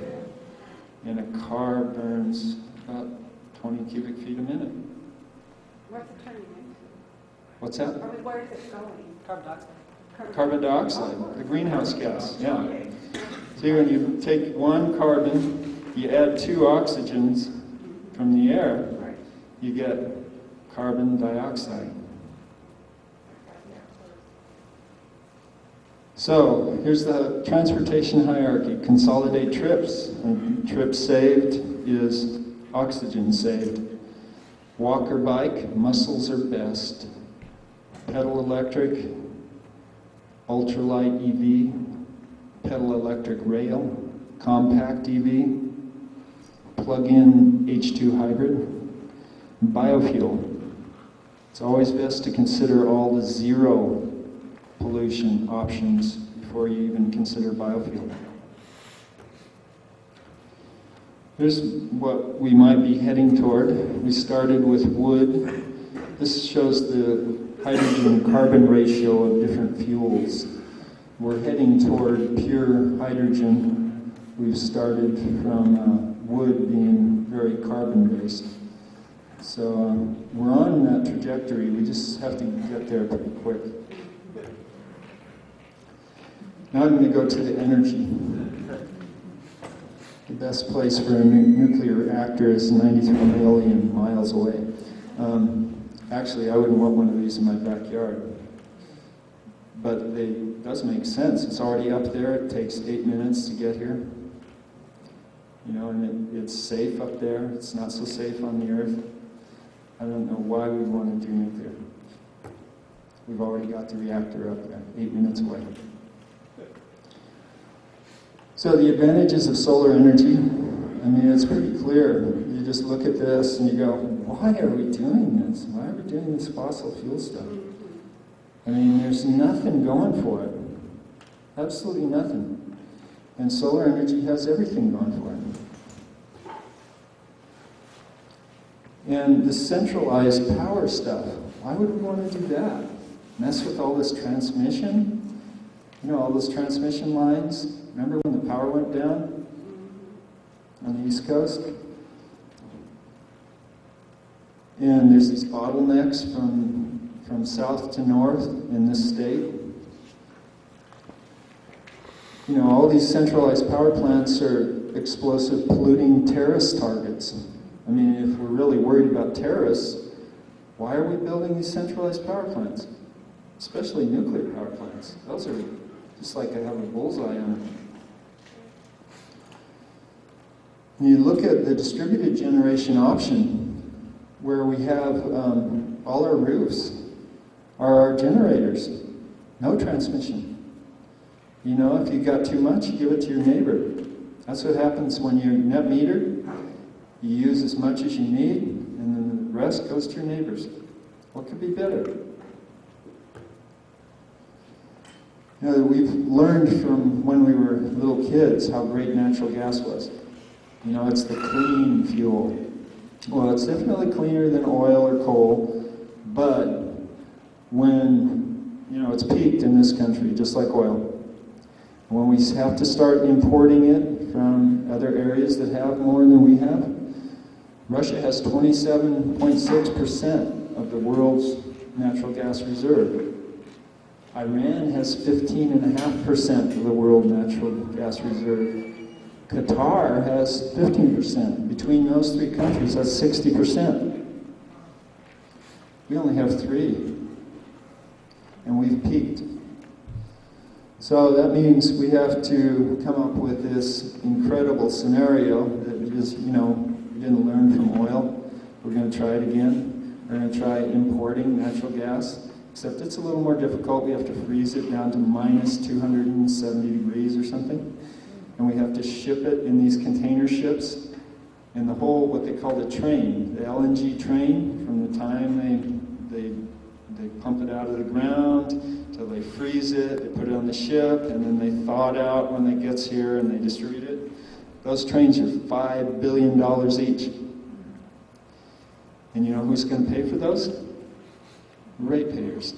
and a car burns about 20 cubic feet a minute. What's it turning into? What's that? I mean, where is it going? Carbon dioxide. Carbon dioxide, the greenhouse gas, yeah. See, when you take one carbon, you add 2 oxygens from the air, you get carbon dioxide. So, here's the transportation hierarchy. Consolidate trips. And trips saved is oxygen saved. Walk or bike, muscles are best. Pedal electric, ultralight EV, pedal electric rail, compact EV, plug-in H2 hybrid, biofuel. It's always best to consider all the zero pollution options before you even consider biofuel. Here's what we might be heading toward. We started with wood. This shows the hydrogen-carbon ratio of different fuels. We're heading toward pure hydrogen. We've started from wood being very carbon-based. So we're on that trajectory. We just have to get there pretty quick. Now I'm going to go to the energy. The best place for a nuclear reactor is 93 million miles away. Actually, I wouldn't want one of these in my backyard. But it does make sense. It's already up there. It takes 8 minutes to get here. You know, and it's safe up there. It's not so safe on the Earth. I don't know why we want to do nuclear. We've already got the reactor up there, 8 minutes away. So the advantages of solar energy, I mean, it's pretty clear. You just look at this and you go, why are we doing this? Why are we doing this fossil fuel stuff? I mean, there's nothing going for it. Absolutely nothing. And solar energy has everything going for it. And the centralized power stuff, why would we want to do that? Mess with all this transmission? You know, all those transmission lines? Remember when the power went down on the East Coast? And there's these bottlenecks from south to north in this state. You know, all these centralized power plants are explosive polluting terrorist targets. I mean, if we're really worried about terrorists, why are we building these centralized power plants? Especially nuclear power plants. Those are just like I have a bullseye on them. When you look at the distributed generation option, where we have all our roofs are our generators, no transmission. You know, if you've got too much, you give it to your neighbor. That's what happens when you're net metered. You use as much as you need, and then the rest goes to your neighbors. What could be better? You know, we've learned from when we were little kids how great natural gas was. You know, it's the clean fuel. Well, it's definitely cleaner than oil or coal, but when, you know, it's peaked in this country, just like oil. When we have to start importing it from other areas that have more than we have, Russia has 27.6% of the world's natural gas reserve. Iran has 15.5% of the world natural gas reserve. Qatar has 15%. Between those three countries, that's 60%. We only have 3, and we've peaked. So that means we have to come up with this incredible scenario that is, we didn't learn from oil. We're going to try it again. We're going to try importing natural gas, except it's a little more difficult. We have to freeze it down to minus 270 degrees or something. And we have to ship it in these container ships. And the whole, what they call the train, the LNG train, from the time they pump it out of the ground till they freeze it, they put it on the ship, and then they thaw it out when it gets here and they distribute it. Those trains are $5 billion each. And you know who's going to pay for those? Ratepayers.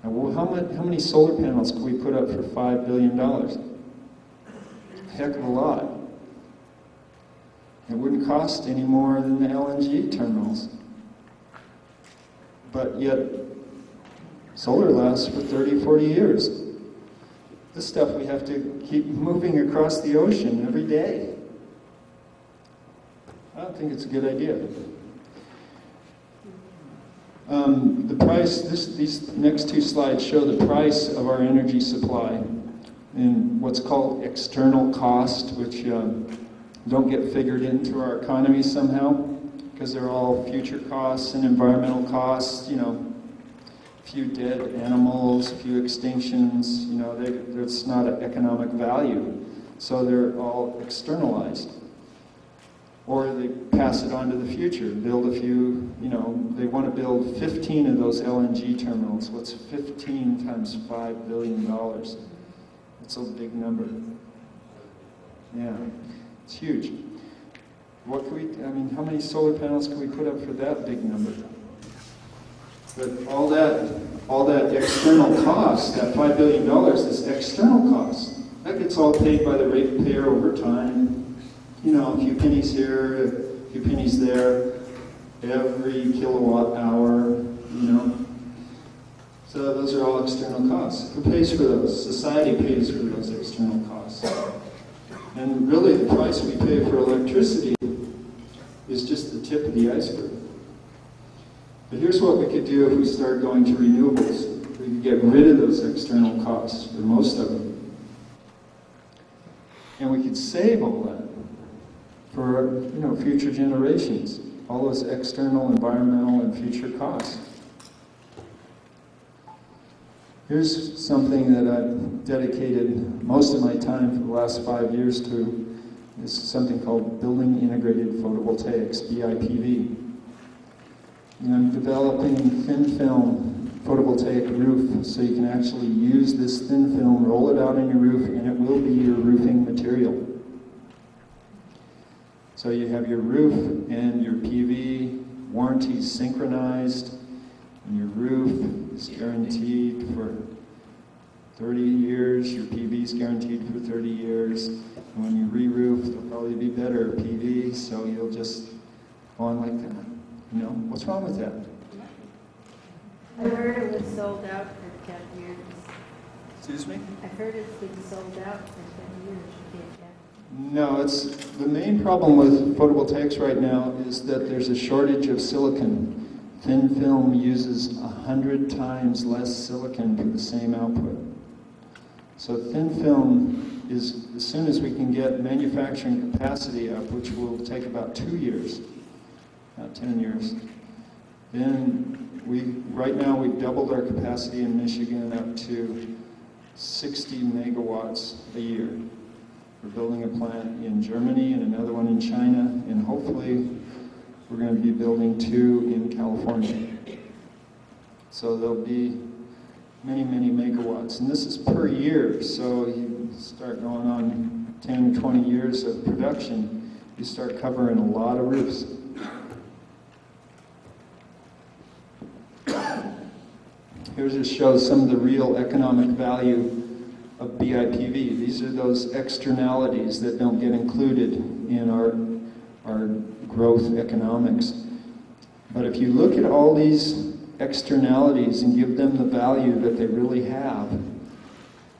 Now, well, how many solar panels can we put up for $5 billion? A heck of a lot. It wouldn't cost any more than the LNG terminals. But yet, solar lasts for 30, 40 years. This stuff we have to keep moving across the ocean every day. I don't think it's a good idea. The price, these next 2 slides show the price of our energy supply in what's called external cost, which don't get figured into our economy somehow, because they're all future costs and environmental costs, few dead animals, few extinctions, there's not an economic value. So they're all externalized. Or they pass it on to the future, build a few, they want to build 15 of those LNG terminals. What's 15 times $5 billion? That's a big number. Yeah, it's huge. What can we, how many solar panels can we put up for that big number? But all that external cost, that $5 billion is external cost. That gets all paid by the ratepayer over time. A few pennies here, a few pennies there, every kilowatt hour, So those are all external costs. Who pays for those? Society pays for those external costs. And really the price we pay for electricity is just the tip of the iceberg. But here's what we could do if we start going to renewables. We could get rid of those external costs, or most of them. And we could save all that for future generations, all those external, environmental, and future costs. Here's something that I've dedicated most of my time for the last 5 years to. This is something called Building Integrated Photovoltaics, BIPV. I'm developing thin film photovoltaic roof, so you can actually use this thin film, roll it out on your roof, and it will be your roofing material. So you have your roof and your PV warranties synchronized, and your roof is guaranteed for 30 years, your PV is guaranteed for 30 years, and when you re-roof, there'll probably be better PV, so you'll just go on like that. What's wrong with that? I heard it was sold out for 10 years. Excuse me? I heard it's been sold out for 10 years. You can't get. No, it's the main problem with photovoltaics right now is that there's a shortage of silicon. Thin film uses 100 times less silicon for the same output. So thin film is, as soon as we can get manufacturing capacity up, which will take about 2 years, not 10 years, then right now we've doubled our capacity in Michigan up to 60 megawatts a year. We're building a plant in Germany and another one in China, and hopefully we're going to be building 2 in California. So there'll be many, many megawatts. And this is per year, so you start going on 10, 20 years of production, you start covering a lot of roofs. Here just shows some of the real economic value of BIPV. These are those externalities that don't get included in our growth economics. But if you look at all these externalities and give them the value that they really have,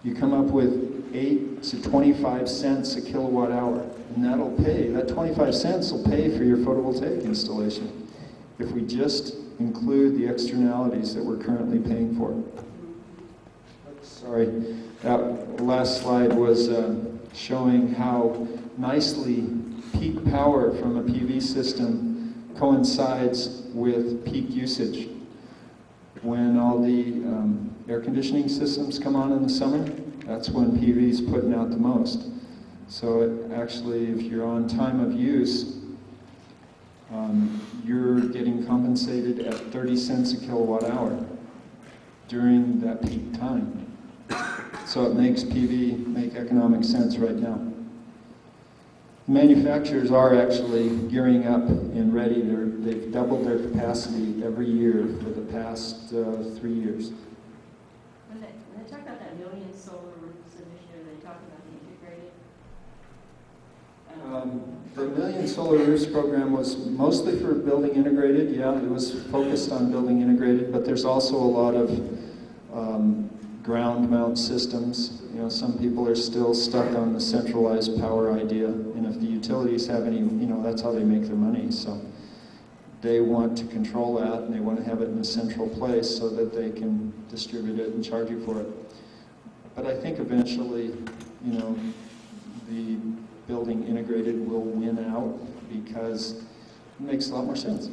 you come up with 8 to 25 cents a kilowatt hour. And that'll pay, that 25 cents will pay for your photovoltaic installation if we just include the externalities that we're currently paying for. Sorry, that last slide was showing how nicely peak power from a PV system coincides with peak usage. When all the air conditioning systems come on in the summer, that's when PV is putting out the most. So it actually, if you're on time of use, you're getting compensated at 30 cents a kilowatt hour during that peak time. So it makes PV make economic sense right now. Manufacturers are actually gearing up and ready. They've doubled their capacity every year for the past 3 years. When they talk about that million solar roofs initiative, they talk about the integrated? The Million Solar Roofs program was mostly for building integrated. Yeah, it was focused on building integrated, but there's also a lot of ground mount systems. You know, some people are still stuck on the centralized power idea, and if the utilities have any, you know, that's how they make their money. So they want to control that, and they want to have it in a central place so that they can distribute it and charge you for it. But I think eventually, you know, the building integrated will win out because it makes a lot more sense.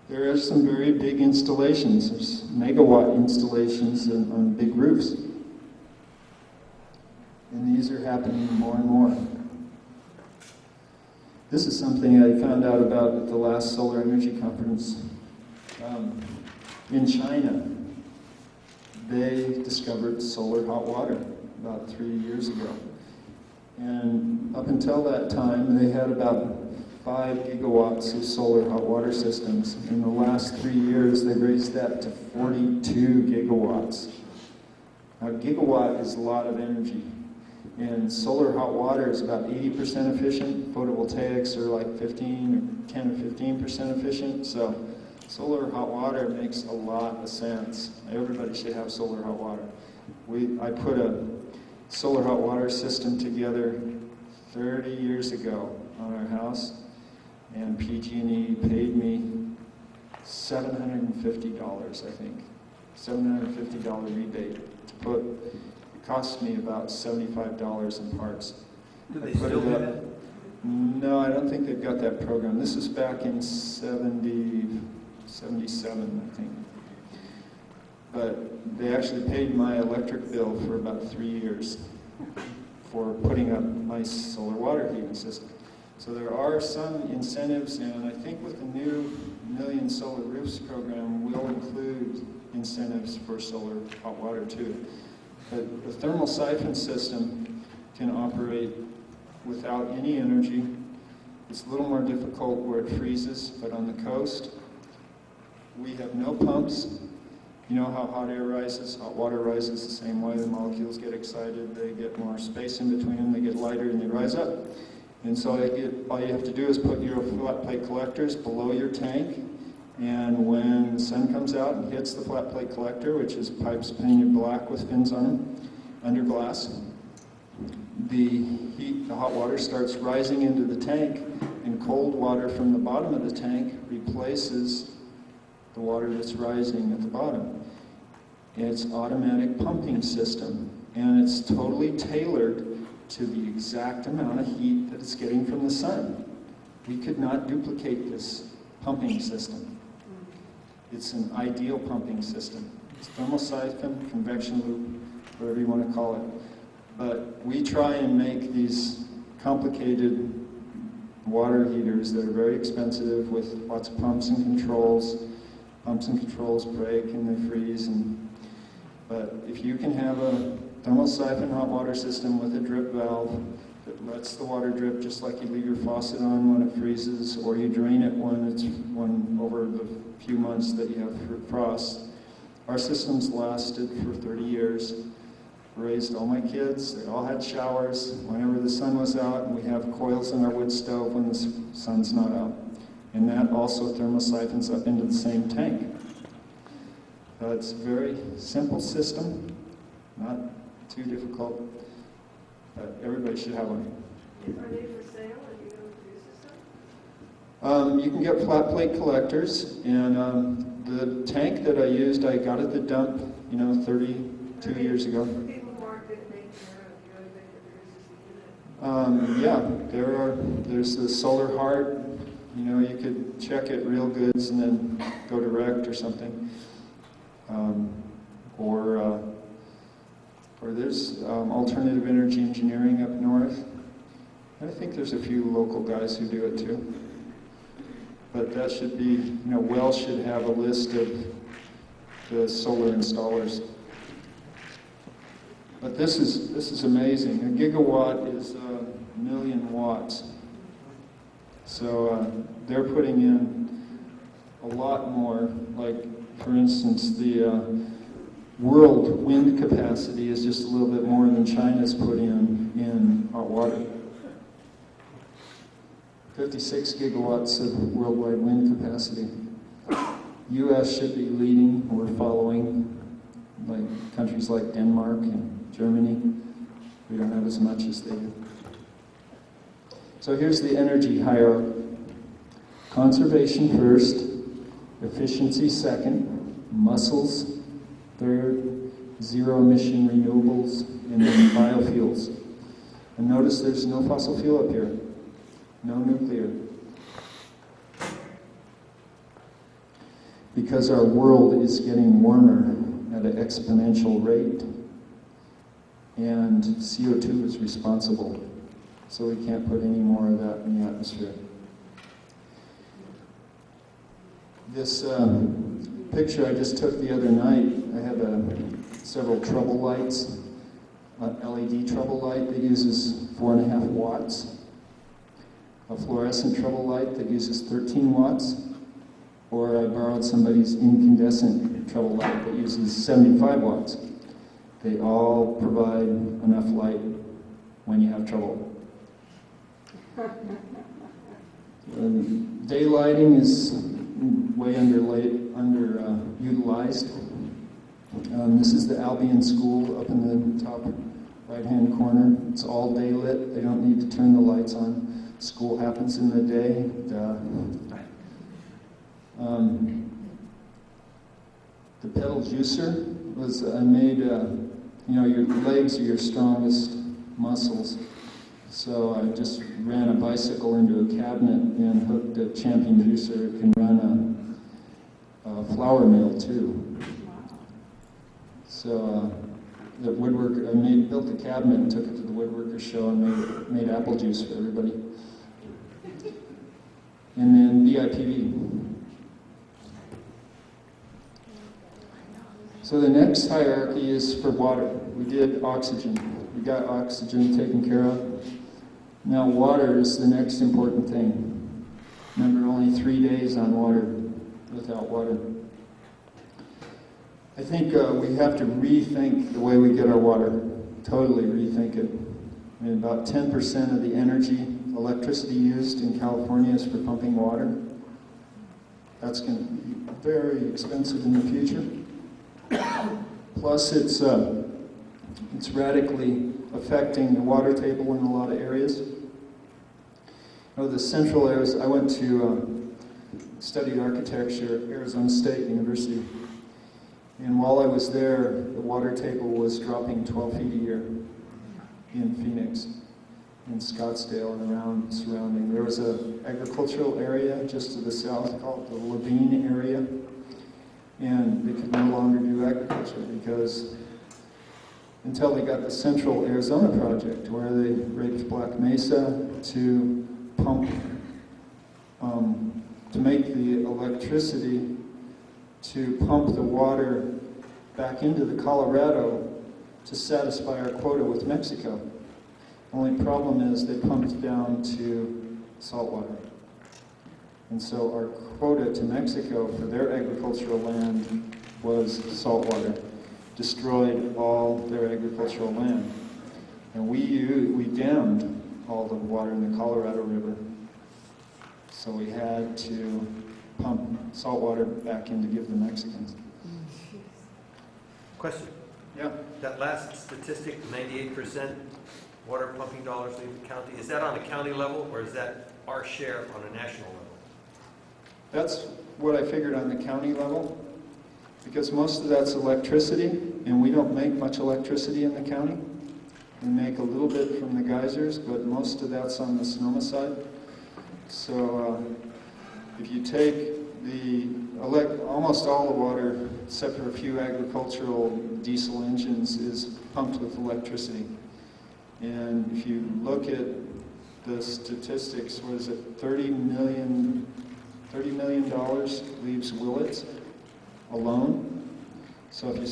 There are some very big installations. There's megawatt installations on big roofs. And these are happening more and more. This is something I found out about at the last solar energy conference. In China, they discovered solar hot water about 3 years ago. And up until that time, they had about 5 gigawatts of solar hot water systems. In the last 3 years, they raised that to 42 gigawatts. Now, a gigawatt is a lot of energy. And solar hot water is about 80% efficient. Photovoltaics are like 10 or 15% efficient. So solar hot water makes a lot of sense. Everybody should have solar hot water. I put a solar hot water system together 30 years ago on our house, and PG&E paid me $750, I think. $750 rebate to put. It cost me about $75 in parts. Do they still do that? No, I don't think they've got that program. This is back in 77, I think. But they actually paid my electric bill for about 3 years for putting up my solar water heating system. So there are some incentives, and I think with the new Million Solar Roofs program, we'll include incentives for solar hot water too. But the thermal siphon system can operate without any energy. It's a little more difficult where it freezes, but on the coast, we have no pumps. You know how hot air rises? Hot water rises the same way. The molecules get excited, they get more space in between them, they get lighter, and they rise up. And so all you have to do is put your flat plate collectors below your tank, and when the sun comes out and hits the flat plate collector, which is pipes painted black with fins on them, under glass, the hot water starts rising into the tank, and cold water from the bottom of the tank replaces the water that's rising at the bottom. It's an automatic pumping system, and it's totally tailored to the exact amount of heat that it's getting from the sun. We could not duplicate this pumping system. It's an ideal pumping system. It's thermal siphon, convection loop, whatever you want to call it. But we try and make these complicated water heaters that are very expensive with lots of pumps and controls. Pumps and controls break and they freeze. But if you can have a thermal siphon hot water system with a drip valve that lets the water drip just like you leave your faucet on when it freezes, or you drain it when over the few months that you have frost. Our system's lasted for 30 years. raised all my kids. They all had showers whenever the sun was out, and we have coils in our wood stove when the sun's not out. And that also thermosiphons up into the same tank. It's a very simple system, not too difficult, but everybody should have one. Are they for sale? Are you going to produce them? You can get flat plate collectors, and the tank that I used, I got at the dump, 32 years ago. For people who aren't good at making their own, do you know anybody that produces the unit? There's the Solar Heart. You could check at Real Goods and then go direct or something. Or there's Alternative Energy Engineering up north. I think there's a few local guys who do it too. But that should be, Wells should have a list of the solar installers. But this is amazing. A gigawatt is 1,000,000 watts. So they're putting in a lot more. Like, for instance, the world wind capacity is just a little bit more than China's put in hot water. 56 gigawatts of worldwide wind capacity. U.S. should be leading. We're following, like countries like Denmark and Germany. We don't have as much as they do. So here's the energy hierarchy. Conservation first, efficiency second, muscles third, zero emission renewables, and then biofuels. And notice there's no fossil fuel up here, no nuclear. Because our world is getting warmer at an exponential rate, and CO2 is responsible. So we can't put any more of that in the atmosphere. This picture I just took the other night, I have several trouble lights, an LED trouble light that uses 4.5 watts, a fluorescent trouble light that uses 13 watts, or I borrowed somebody's incandescent trouble light that uses 75 watts. They all provide enough light when you have trouble. Daylighting is way underutilized. This is the Albion School up in the top right-hand corner. It's all day lit. They don't need to turn the lights on. School happens in the day. The pedal juicer was I made. Your legs are your strongest muscles. So I just ran a bicycle into a cabinet and hooked a champion juicer. It can run a flour mill too. So the woodworker, built the cabinet and took it to the woodworker show and made apple juice for everybody. And then BIPV. So the next hierarchy is for water. We did oxygen. We got oxygen taken care of. Now water is the next important thing. Remember, only 3 days on water without water. I think we have to rethink the way we get our water. Totally rethink it. About 10% of the electricity used in California is for pumping water. That's going to be very expensive in the future. Plus, it's radically affecting the water table in a lot of areas. The central areas, I went to study architecture at Arizona State University. And while I was there, the water table was dropping 12 feet a year in Phoenix, in Scottsdale and around surrounding. There was an agricultural area just to the south called the Levine area. And they could no longer do agriculture because until they got the Central Arizona project where they raped Black Mesa to pump, to make the electricity to pump the water back into the Colorado to satisfy our quota with Mexico. Only problem is they pumped down to saltwater. And so our quota to Mexico for their agricultural land was saltwater. destroyed all their agricultural land. And we dammed all the water in the Colorado River. So we had to pump salt water back in to give the Mexicans. Question. Yeah. That last statistic, 98% water pumping dollars leave the county, is that on a county level or is that our share on a national level? That's what I figured on the county level, because most of that's electricity, and we don't make much electricity in the county. We make a little bit from the geysers, but most of that's on the Sonoma side. So if you take almost all the water, except for a few agricultural diesel engines, is pumped with electricity. And if you look at the statistics, what is it, $30 million leaves Willits alone. So if you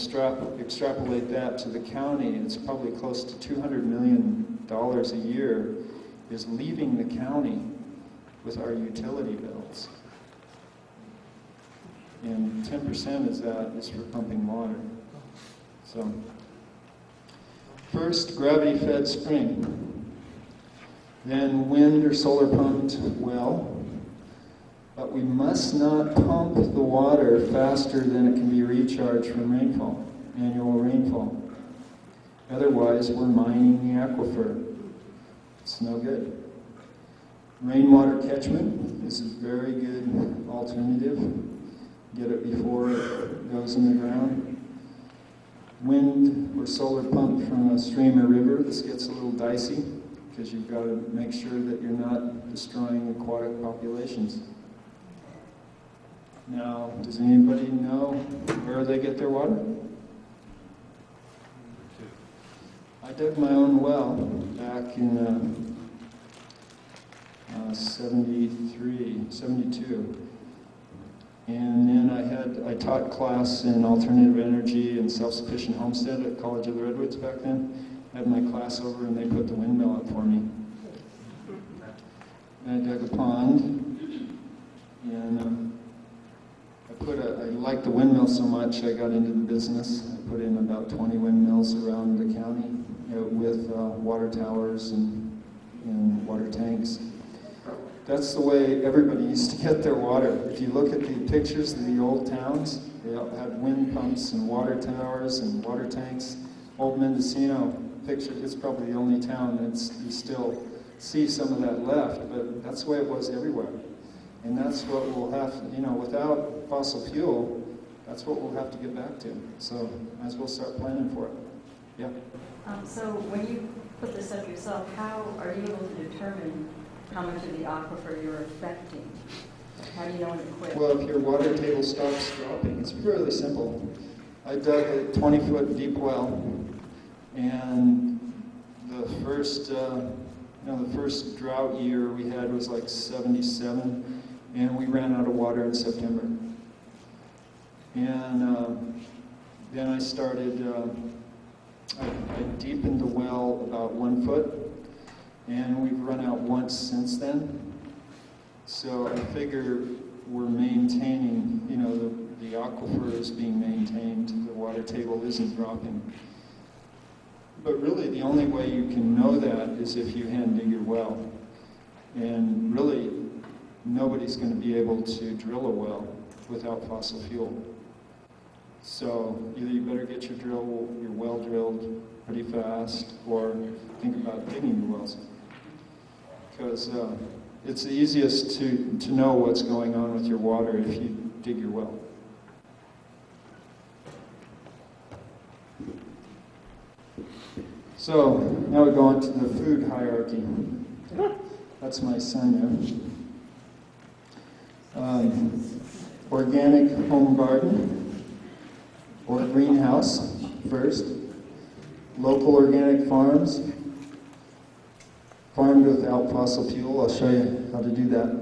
extrapolate that to the county, it's probably close to $200 million a year is leaving the county with our utility bills. And 10% of that is for pumping water. So, first, gravity-fed spring. Then wind or solar pumped well. But we must not pump the water faster than it can be recharged from rainfall, annual rainfall. Otherwise, we're mining the aquifer. It's no good. Rainwater catchment is a very good alternative. Get it before it goes in the ground. Wind or solar pump from a stream or river. This gets a little dicey because you've got to make sure that you're not destroying aquatic populations. Now, does anybody know where they get their water? I dug my own well back in 72. And then I taught class in alternative energy and self-sufficient homestead at College of the Redwoods back then. I had my class over and they put the windmill up for me. And I dug a pond, and I liked the windmill so much I got into the business. I put in about 20 windmills around the county with water towers and water tanks. That's the way everybody used to get their water. If you look at the pictures of the old towns, they all had wind pumps and water towers and water tanks. Old Mendocino picture, it's probably the only town you still see some of that left, but that's the way it was everywhere. And that's what we'll have, without fossil fuel, that's what we'll have to get back to. So might as well start planning for it. Yeah. So when you put this up yourself, how are you able to determine how much of the aquifer you're affecting? How do you know when to quit? Well, if your water table stops dropping, it's really simple. I dug a 20-foot deep well, and the first drought year we had was like 77, and we ran out of water in September. And then I started, I deepened the well about 1 foot, and we've run out once since then. So I figure we're maintaining, the aquifer is being maintained, the water table isn't dropping. But really the only way you can know that is if you hand dig your well. And really, nobody's going to be able to drill a well without fossil fuel. So either you better get your well drilled pretty fast, or think about digging your wells. Because it's the easiest to know what's going on with your water if you dig your well. So now we go on to the food hierarchy. That's my son there. Organic home garden or greenhouse first. Local organic farms, farmed without fossil fuel. I'll show you how to do that.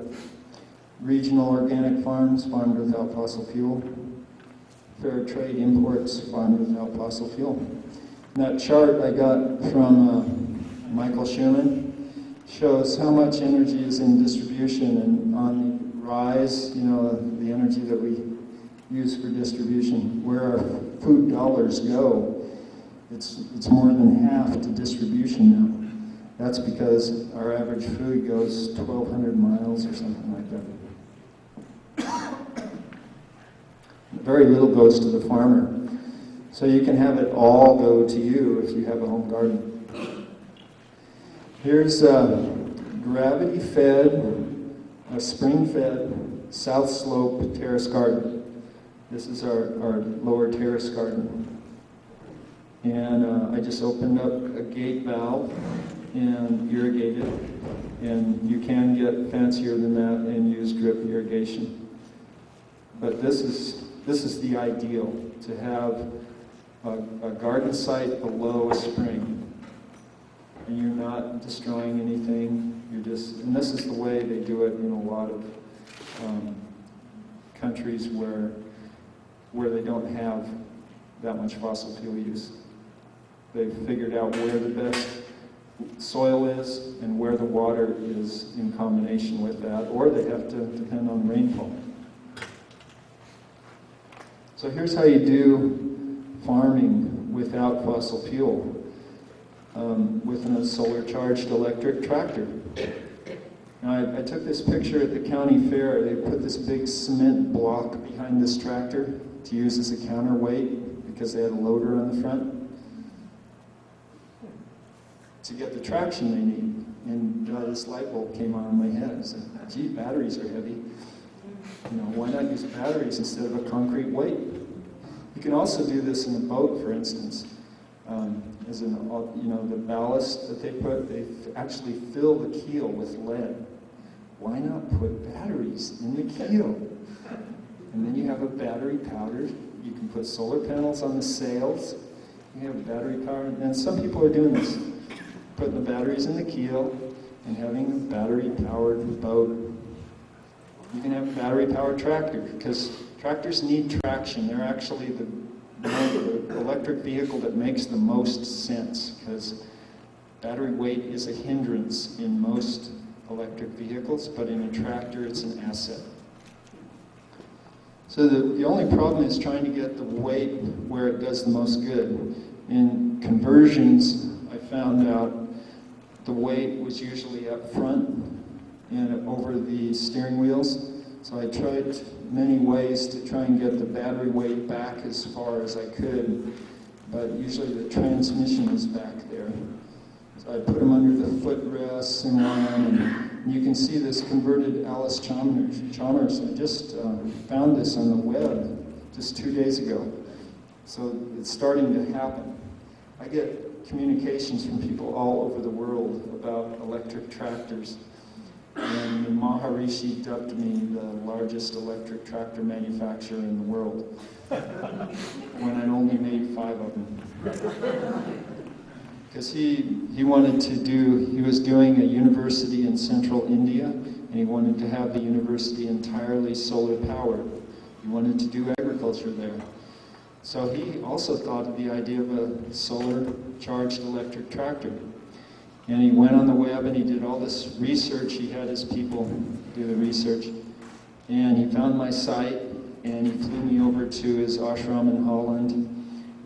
Regional organic farms, farmed without fossil fuel. Fair trade imports, farmed without fossil fuel. And that chart I got from Michael Schumann shows how much energy is in distribution, and on the rise, the energy that we use for distribution, where our food dollars go, it's more than half to distribution now. That's because our average food goes 1,200 miles or something like that. Very little goes to the farmer. So you can have it all go to you if you have a home garden. Here's a gravity-fed, a spring-fed, south slope terrace garden. This is our lower terrace garden. And I just opened up a gate valve and irrigated. And you can get fancier than that and use drip irrigation. But this is the ideal, to have a garden site below a spring. And you're not destroying anything. And this is the way they do it in a lot of countries where they don't have that much fossil fuel use. They've figured out where the best soil is and where the water is in combination with that, or they have to depend on rainfall. So here's how you do farming without fossil fuel. With a solar-charged electric tractor. Now, I took this picture at the county fair. They put this big cement block behind this tractor to use as a counterweight because they had a loader on the front to get the traction they need. And this light bulb came on in my head. I said, gee, batteries are heavy. Why not use batteries instead of a concrete weight? You can also do this in a boat, for instance. The ballast that they put, they actually fill the keel with lead. Why not put batteries in the keel? And then you have a battery powered. You can put solar panels on the sails. You have battery power, and some people are doing this, putting the batteries in the keel and having a battery powered boat. You can have a battery powered tractor because tractors need traction. They're actually the electric vehicle that makes the most sense because battery weight is a hindrance in most electric vehicles, but in a tractor it's an asset. So the only problem is trying to get the weight where it does the most good. In conversions, I found out the weight was usually up front and over the steering wheels. So I tried many ways to try and get the battery weight back as far as I could, but usually the transmission is back there. So I put them under the footrests and on, and you can see this converted Alice Chalmers. I just found this on the web just 2 days ago. So it's starting to happen. I get communications from people all over the world about electric tractors. And the Maharishi dubbed me the largest electric tractor manufacturer in the world when I only made 5 of them. Because he was doing a university in central India, and he wanted to have the university entirely solar powered. He wanted to do agriculture there. So he also thought of the idea of a solar charged electric tractor. And he went on the web and he did all this research. He had his people do the research. And he found my site and he flew me over to his ashram in Holland.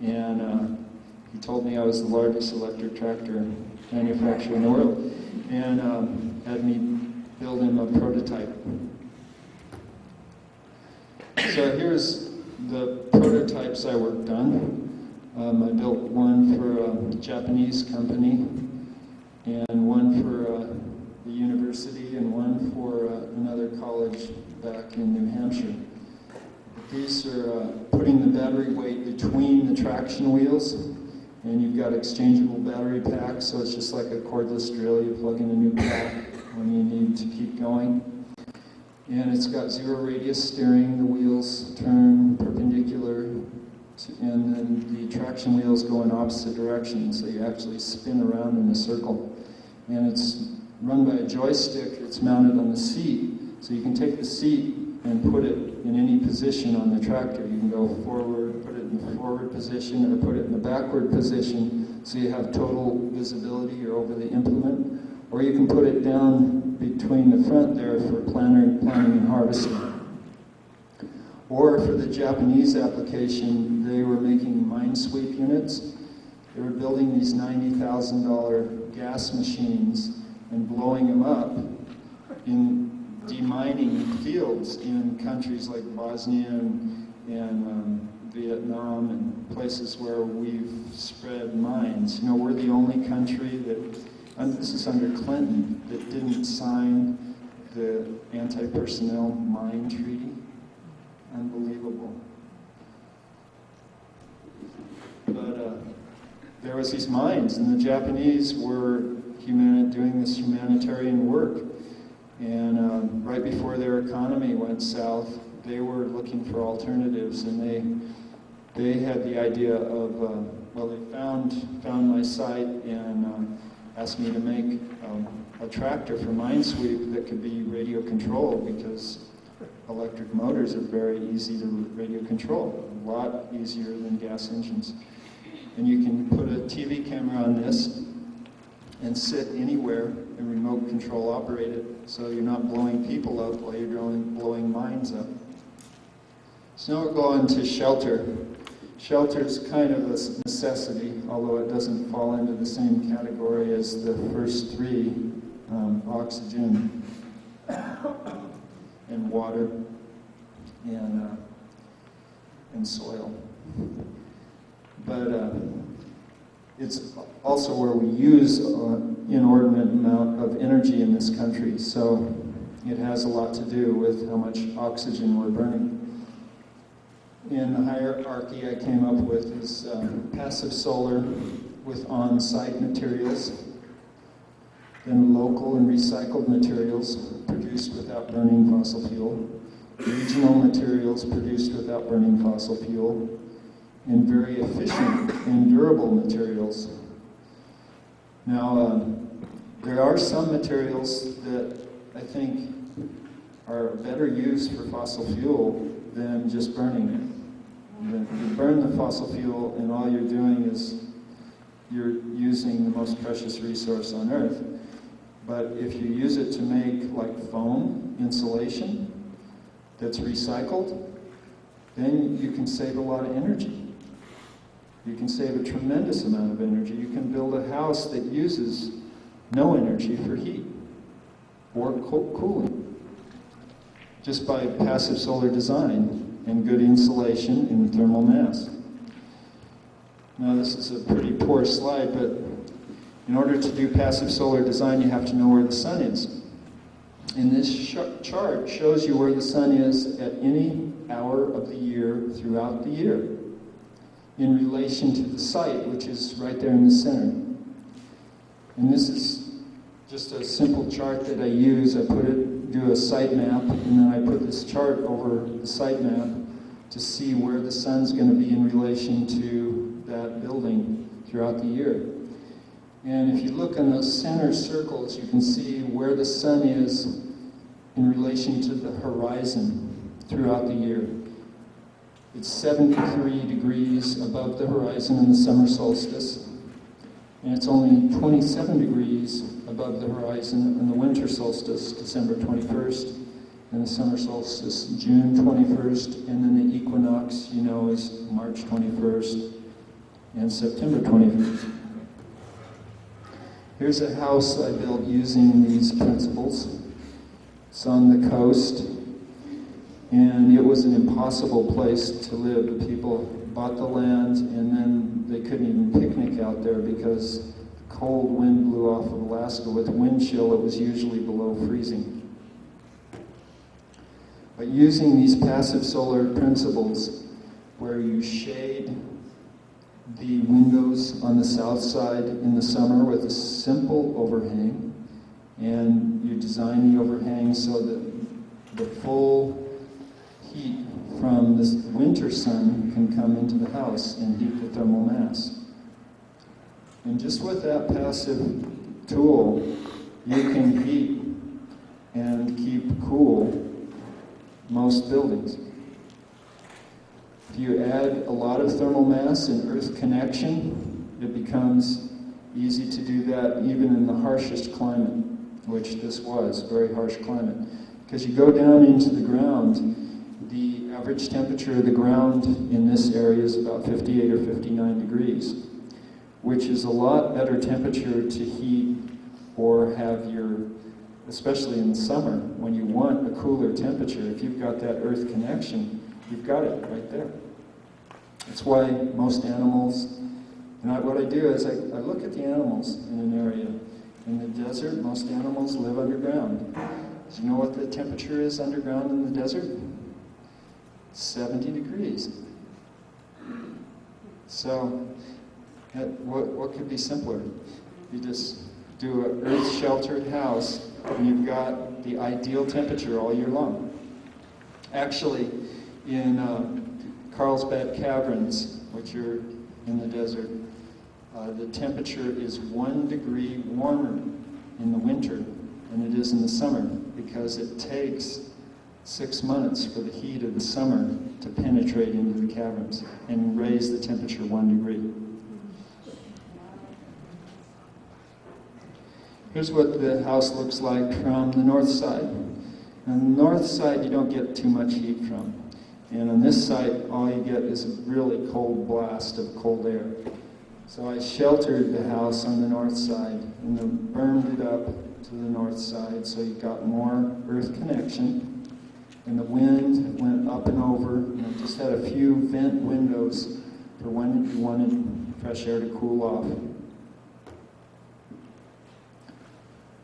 And he told me I was the largest electric tractor manufacturer in the world. And had me build him a prototype. So here's the prototypes I worked on. I built one for a Japanese company, and one for the university, and one for another college back in New Hampshire. These are putting the battery weight between the traction wheels, and you've got exchangeable battery packs, so it's just like a cordless drill. You plug in a new pack when you need to keep going. And it's got zero radius steering. The wheels turn perpendicular, and then the traction wheels go in opposite directions, so you actually spin around in a circle. And it's run by a joystick. It's mounted on the seat, so you can take the seat and put it in any position on the tractor. You can go forward, put it in the forward position, or put it in the backward position, so you have total visibility over the implement. Or you can put it down between the front there for planning and harvesting. Or for the Japanese application, they were making minesweep units. They were building these $90,000 gas machines and blowing them up in demining fields in countries like Bosnia and Vietnam and places where we've spread mines. You know, we're the only country that, and this is under Clinton, that didn't sign the anti-personnel mine treaty. Unbelievable. But there was these mines, and the Japanese were doing this humanitarian work. And right before their economy went south, they were looking for alternatives, and they had the idea of, well, they found my site and asked me to make a tractor for minesweep that could be radio controlled, because electric motors are very easy to radio control, a lot easier than gas engines. And you can put a TV camera on this and sit anywhere and remote control operate it, so you're not blowing people up while you're blowing mines up. So now we'll go on to shelter. Shelter is kind of a necessity, although it doesn't fall into the same category as the first three, oxygen and water and soil. But it's also where we use an inordinate amount of energy in this country, so it has a lot to do with how much oxygen we're burning. In the hierarchy I came up with is passive solar with on-site materials, then local and recycled materials produced without burning fossil fuel, regional materials produced without burning fossil fuel, and very efficient and durable materials. Now, there are some materials that I think are better used for fossil fuel than just burning it. You burn the fossil fuel and all you're doing is you're using the most precious resource on Earth. But if you use it to make like foam insulation that's recycled, then you can save a lot of energy. You can save a tremendous amount of energy. You can build a house that uses no energy for heat or cooling, just by passive solar design and good insulation and thermal mass. Now this is a pretty poor slide, but in order to do passive solar design, you have to know where the sun is. And this chart shows you where the sun is at any hour of the year throughout the year, in relation to the site, which is right there in the center. And this is just a simple chart that I use. I do a site map, and then I put this chart over the site map to see where the sun's going to be in relation to that building throughout the year. And if you look in those center circles, you can see where the sun is in relation to the horizon throughout the year. It's 73 degrees above the horizon in the summer solstice, and it's only 27 degrees above the horizon in the winter solstice, December 21st, and the summer solstice, June 21st, and then the equinox, you know, is March 21st and September 21st. Here's a house I built using these principles. It's on the coast, and it was an impossible place to live. The people bought the land, and then they couldn't even picnic out there because the cold wind blew off of Alaska. With wind chill, it was usually below freezing. But using these passive solar principles, where you shade the windows on the south side in the summer with a simple overhang, and you design the overhang so that the full heat from this winter sun can come into the house and heat the thermal mass. And just with that passive tool, you can heat and keep cool most buildings. If you add a lot of thermal mass and earth connection, it becomes easy to do that even in the harshest climate, which this was, very harsh climate. Because you go down into the ground, the average temperature of the ground in this area is about 58 or 59 degrees, which is a lot better temperature to heat or have your, especially in the summer, when you want a cooler temperature. If you've got that earth connection, you've got it right there. That's why most animals, and what I do is I look at the animals in an area. In the desert, most animals live underground. Do you know what the temperature is underground in the desert? 70 degrees. So, what could be simpler? You just do an earth-sheltered house, and you've got the ideal temperature all year long. Actually, in Carlsbad Caverns, which are in the desert, the temperature is 1 degree warmer in the winter than it is in the summer, because it takes 6 months for the heat of the summer to penetrate into the caverns and raise the temperature 1 degree. Here's what the house looks like from the north side. On the north side, you don't get too much heat from. And on this side, all you get is a really cold blast of cold air. So I sheltered the house on the north side and then burned it up to the north side so you got more earth connection. And the wind went up and over, and I just had a few vent windows for when you wanted fresh air to cool off.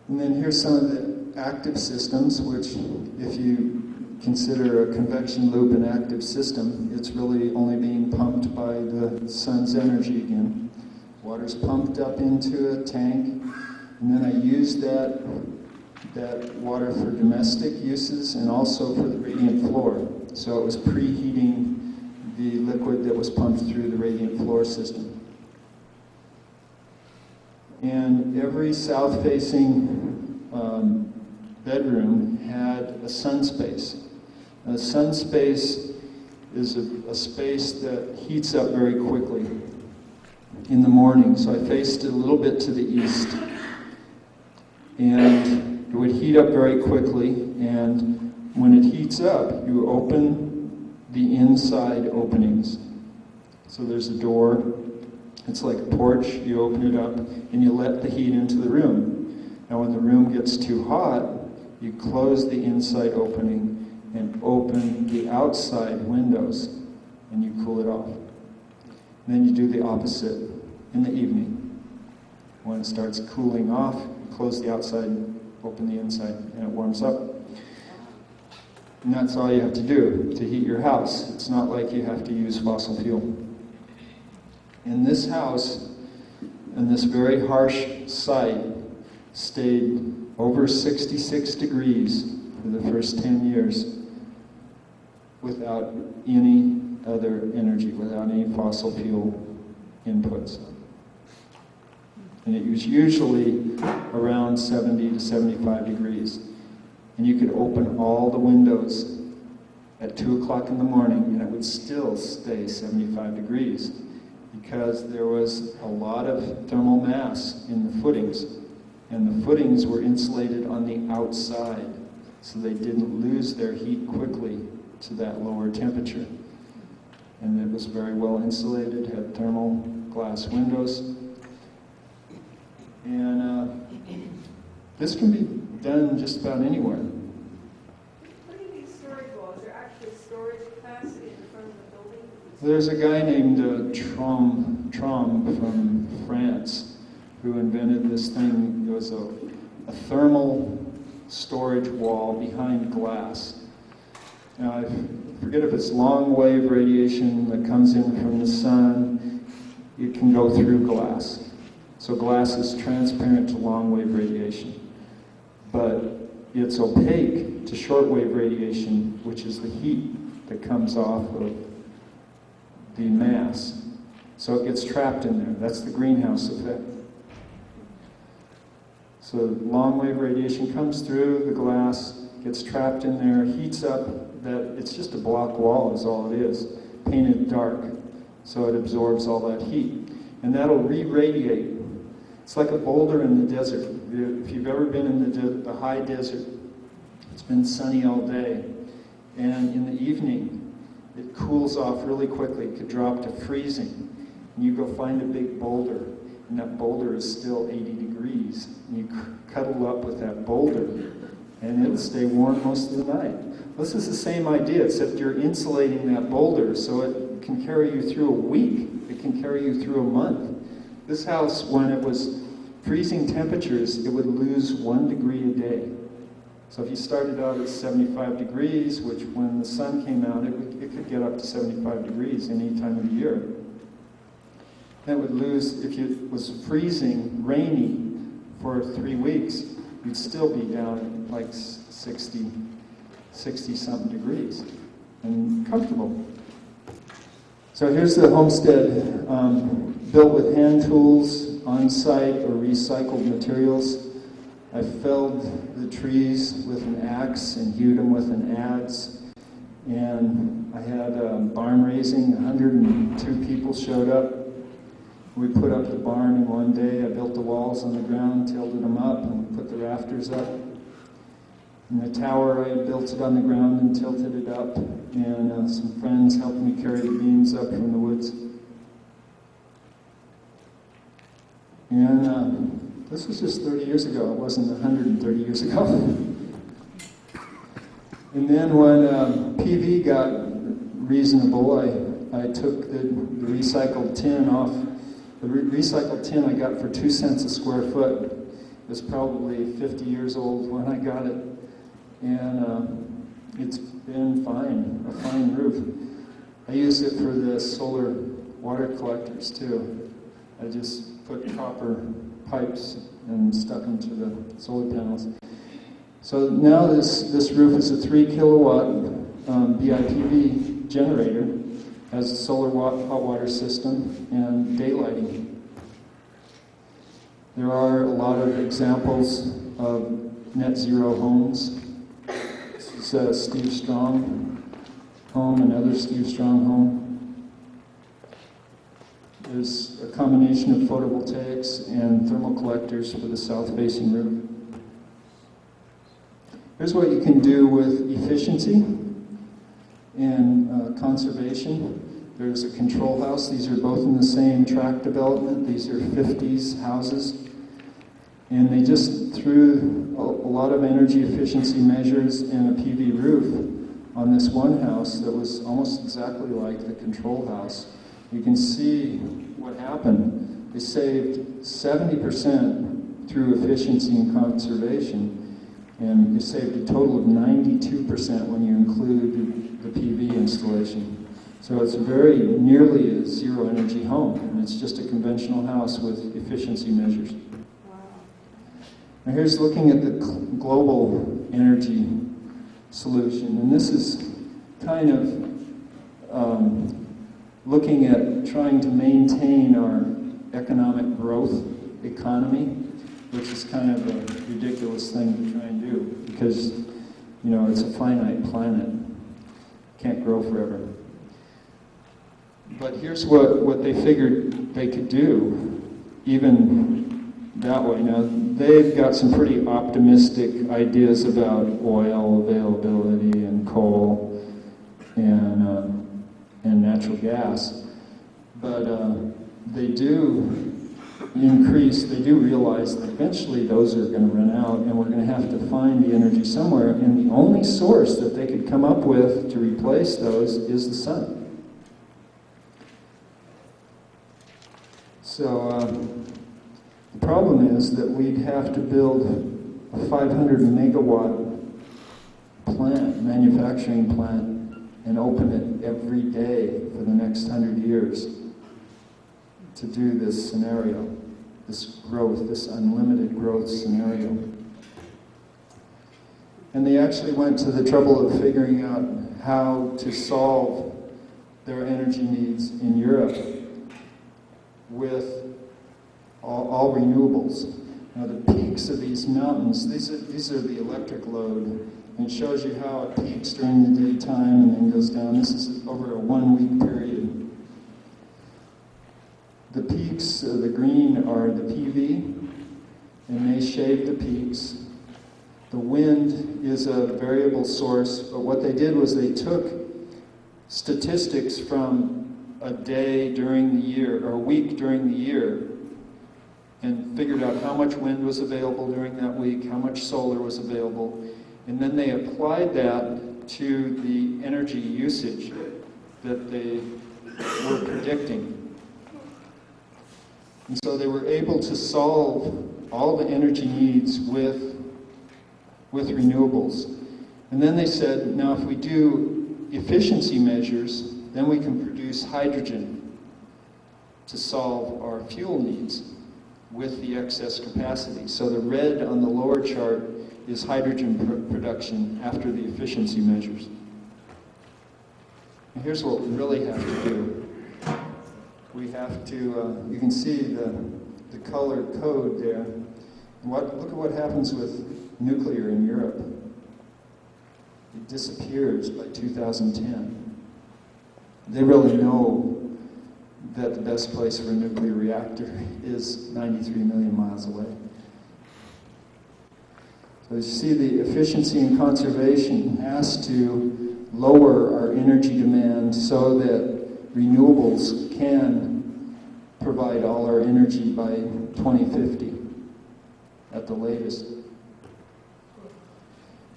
And then here's some of the active systems, which if you consider a convection loop an active system, it's really only being pumped by the sun's energy again. Water's pumped up into a tank, and then I use that water for domestic uses and also for the radiant floor. So it was preheating the liquid that was pumped through the radiant floor system. And every south-facing bedroom had a sun space. A sun space is a space that heats up very quickly in the morning. So I faced it a little bit to the east. And it would heat up very quickly, and when it heats up, you open the inside openings. So there's a door. It's like a porch. You open it up, and you let the heat into the room. Now when the room gets too hot, you close the inside opening and open the outside windows, and you cool it off. And then you do the opposite in the evening. When it starts cooling off, you close the outside, open the inside, and it warms up. And that's all you have to do to heat your house. It's not like you have to use fossil fuel. In this house, in this very harsh site, stayed over 66 degrees for the first 10 years without any other energy, without any fossil fuel inputs. And it was usually around 70 to 75 degrees. And you could open all the windows at 2 o'clock in the morning and it would still stay 75 degrees because there was a lot of thermal mass in the footings. And the footings were insulated on the outside so they didn't lose their heat quickly to that lower temperature. And it was very well insulated, had thermal glass windows. And this can be done just about anywhere. What do you mean storage walls? Is there actually storage capacity in front of the building? There's a guy named Trom from France who invented this thing. It was a thermal storage wall behind glass. Now, I forget if it's long wave radiation that comes in from the sun. It can go through glass. So glass is transparent to long wave radiation. But it's opaque to short wave radiation, which is the heat that comes off of the mass. So it gets trapped in there. That's the greenhouse effect. So long wave radiation comes through the glass, gets trapped in there, heats up. It's just a block wall is all it is, painted dark. So it absorbs all that heat. And that'll re-radiate. It's like a boulder in the desert. If you've ever been in the high desert, it's been sunny all day, And in the evening, it cools off really quickly. It could drop to freezing. And you go find a big boulder, and that boulder is still 80 degrees. And you cuddle up with that boulder, and it'll stay warm most of the night. This is the same idea, except you're insulating that boulder so it can carry you through a week. It can carry you through a month. This house, when it was freezing temperatures, it would lose 1 degree a day. So if you started out at 75 degrees, which when the sun came out, it could get up to 75 degrees any time of the year. That would lose, if it was freezing, rainy for 3 weeks, you'd still be down at like 60-something degrees and comfortable. So here's the homestead, built with hand tools, on-site or recycled materials. I felled the trees with an axe and hewed them with an adze. And I had barn raising. 102 people showed up. We put up the barn in one day. I built the walls on the ground, tilted them up, and we put the rafters up. And the tower, I built it on the ground and tilted it up. And some friends helped me carry the beams up from the woods. And this was just 30 years ago. It wasn't 130 years ago. And then when PV got reasonable, I took the recycled tin off. The recycled tin I got for 2 cents a square foot. It was probably 50 years old when I got it. And it's been fine, a fine roof. I use it for the solar water collectors too. I just put copper pipes and stuck them to the solar panels. So now this roof is a 3 kilowatt BIPV generator, has a solar hot water system and daylighting. There are a lot of examples of net zero homes. This is Steve Strong home, another Steve Strong home. There's a combination of photovoltaics and thermal collectors for the south-facing roof. Here's what you can do with efficiency and conservation. There's a control house. These are both in the same tract development. These are 50s houses. And they just threw a lot of energy efficiency measures in a PV roof on this one house that was almost exactly like the control house. You can see what happened. They saved 70% through efficiency and conservation, and they saved a total of 92% when you include the PV installation. So it's very nearly a zero energy home, and it's just a conventional house with efficiency measures. Wow. Now here's looking at the global energy solution, and this is kind of looking at trying to maintain our economic growth economy, which is kind of a ridiculous thing to try and do because, you know, it's a finite planet. Can't grow forever. But here's what they figured they could do, even that way. Now, they've got some pretty optimistic ideas about oil availability and coal and natural gas, but they do realize that eventually those are going to run out and we're going to have to find the energy somewhere, and the only source that they could come up with to replace those is the sun. So the problem is that we'd have to build a 500 megawatt plant, manufacturing plant, and open it every day for the next 100 years to do this scenario, this growth, this unlimited growth scenario. And they actually went to the trouble of figuring out how to solve their energy needs in Europe with all renewables. Now the peaks of these mountains, these are the electric load, and it shows you how it peaks during the daytime and then goes down. This is over a 1 week period. The peaks, the green are the PV, and they shave the peaks. The wind is a variable source, but what they did was they took statistics from a day during the year, or a week during the year, and figured out how much wind was available during that week, how much solar was available, and then they applied that to the energy usage that they were predicting. And so they were able to solve all the energy needs with renewables. And then they said, now if we do efficiency measures, then we can produce hydrogen to solve our fuel needs with the excess capacity. So the red on the lower chart is hydrogen production after the efficiency measures. And here's what we really have to do. We have to, you can see the colored code there. And look at what happens with nuclear in Europe. It disappears by 2010. They really know that the best place for a nuclear reactor is 93 million miles away. So you see the efficiency and conservation has to lower our energy demand so that renewables can provide all our energy by 2050 at the latest.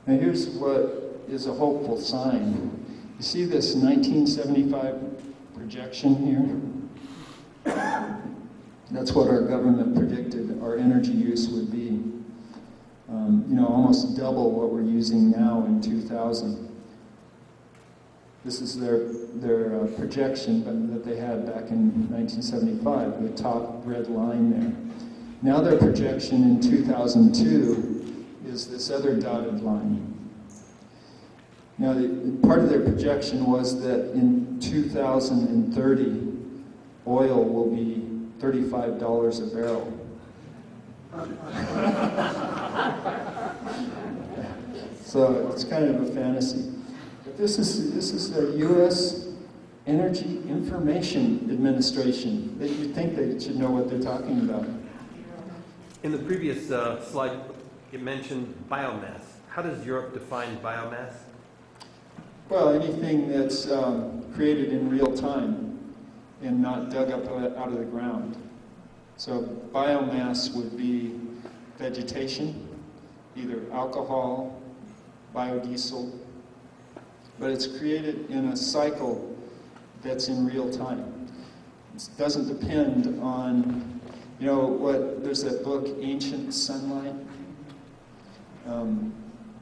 Now here's what is a hopeful sign. You see this 1975 projection here? That's what our government predicted our energy use would be. You know, almost double what we're using now in 2000. This is their projection that they had back in 1975, the top red line there. Now their projection in 2002 is this other dotted line. Now, part of their projection was that in 2030, oil will be $35 a barrel. So it's kind of a fantasy. But this is the U.S. Energy Information Administration. You'd think they should know what they're talking about. In the previous slide, it mentioned biomass. How does Europe define biomass? Well, anything that's created in real time and not dug up out of the ground. So biomass would be vegetation, either alcohol, biodiesel, but it's created in a cycle that's in real time. It doesn't depend on, you know, there's that book, Ancient Sunlight.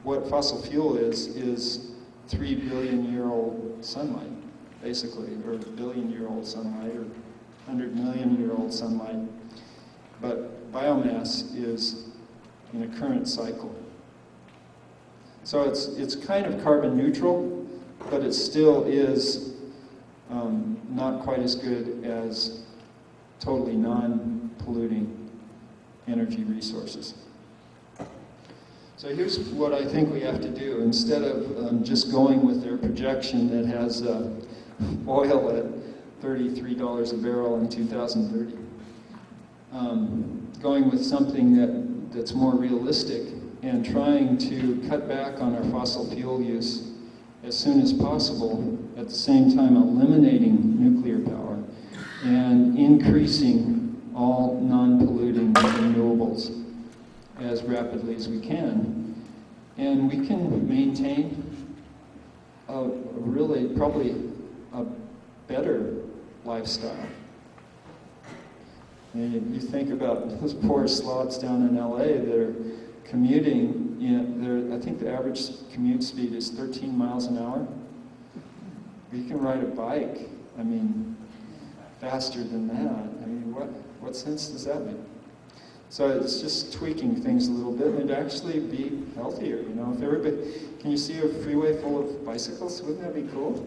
What fossil fuel is 3 billion-year-old sunlight, basically, or billion-year-old sunlight, or 100 million-year-old sunlight. But biomass is in a current cycle. So it's kind of carbon neutral, but it still is not quite as good as totally non-polluting energy resources. So here's what I think we have to do. Instead of just going with their projection that has oil at $33 a barrel in 2030, going with something that's more realistic and trying to cut back on our fossil fuel use as soon as possible, at the same time eliminating nuclear power and increasing all non-polluting renewables as rapidly as we can. And we can maintain a really, probably a better lifestyle. And you think about those poor slots down in LA that are commuting, I think the average commute speed is 13 miles an hour. You can ride a bike, I mean, faster than that. I mean, what sense does that make? So it's just tweaking things a little bit and it'd actually be healthier, you know. If everybody, can you see a freeway full of bicycles? Wouldn't that be cool?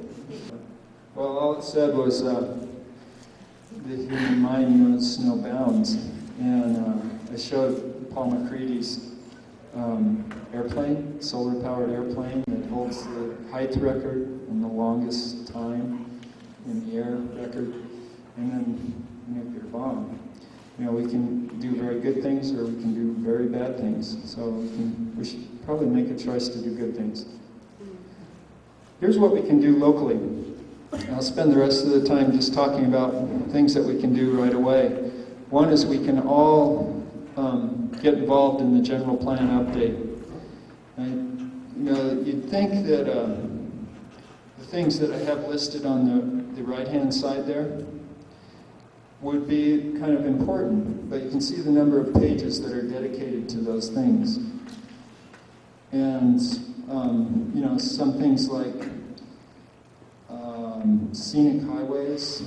Well, all it said was the human mind knows no bounds. And I showed Paul McCready's airplane, solar-powered airplane that holds the height record and the longest time in the air record, and then nuclear bomb. You know, we can do very good things or we can do very bad things. So we should probably make a choice to do good things. Here's what we can do locally. I'll spend the rest of the time just talking about things that we can do right away. One is we can all get involved in the general plan update. You'd think that the things that I have listed on the right-hand side there would be kind of important, but you can see the number of pages that are dedicated to those things. And, some things like scenic highways,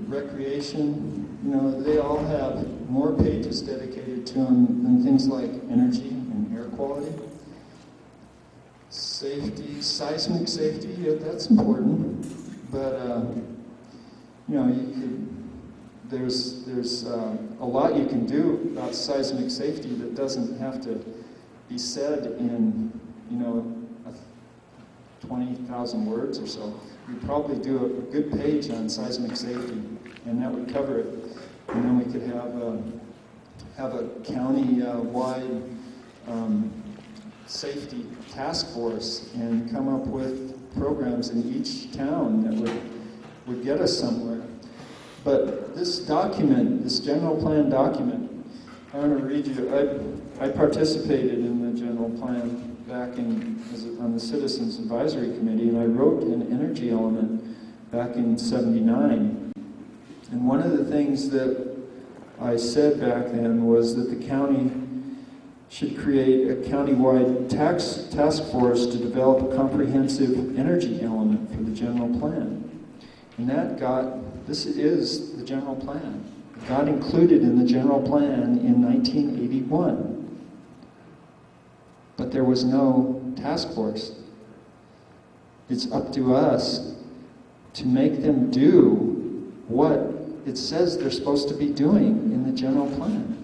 recreation, they all have more pages dedicated to them than things like energy and air quality. Safety, seismic safety, yeah, that's important, but there's a lot you can do about seismic safety that doesn't have to be said in 20,000 words or so. We'd probably do a good page on seismic safety, and that would cover it. And then we could have a county-wide safety task force and come up with programs in each town that would get us somewhere. But this document, this general plan document, I want to read you. I participated in the general plan back on the Citizens Advisory Committee, and I wrote an energy element back in '79. And one of the things that I said back then was that the county should create a county-wide task force to develop a comprehensive energy element for the general plan. And this is the general plan. It got included in the general plan in 1981. But there was no task force. It's up to us to make them do what it says they're supposed to be doing in the general plan.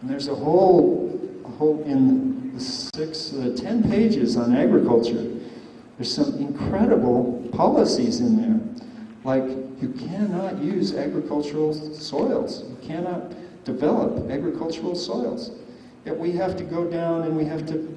And there's a whole in the 10 pages on agriculture, there's some incredible policies in there. Like, you cannot use agricultural soils. You cannot develop agricultural soils. Yet we have to go down and we have to,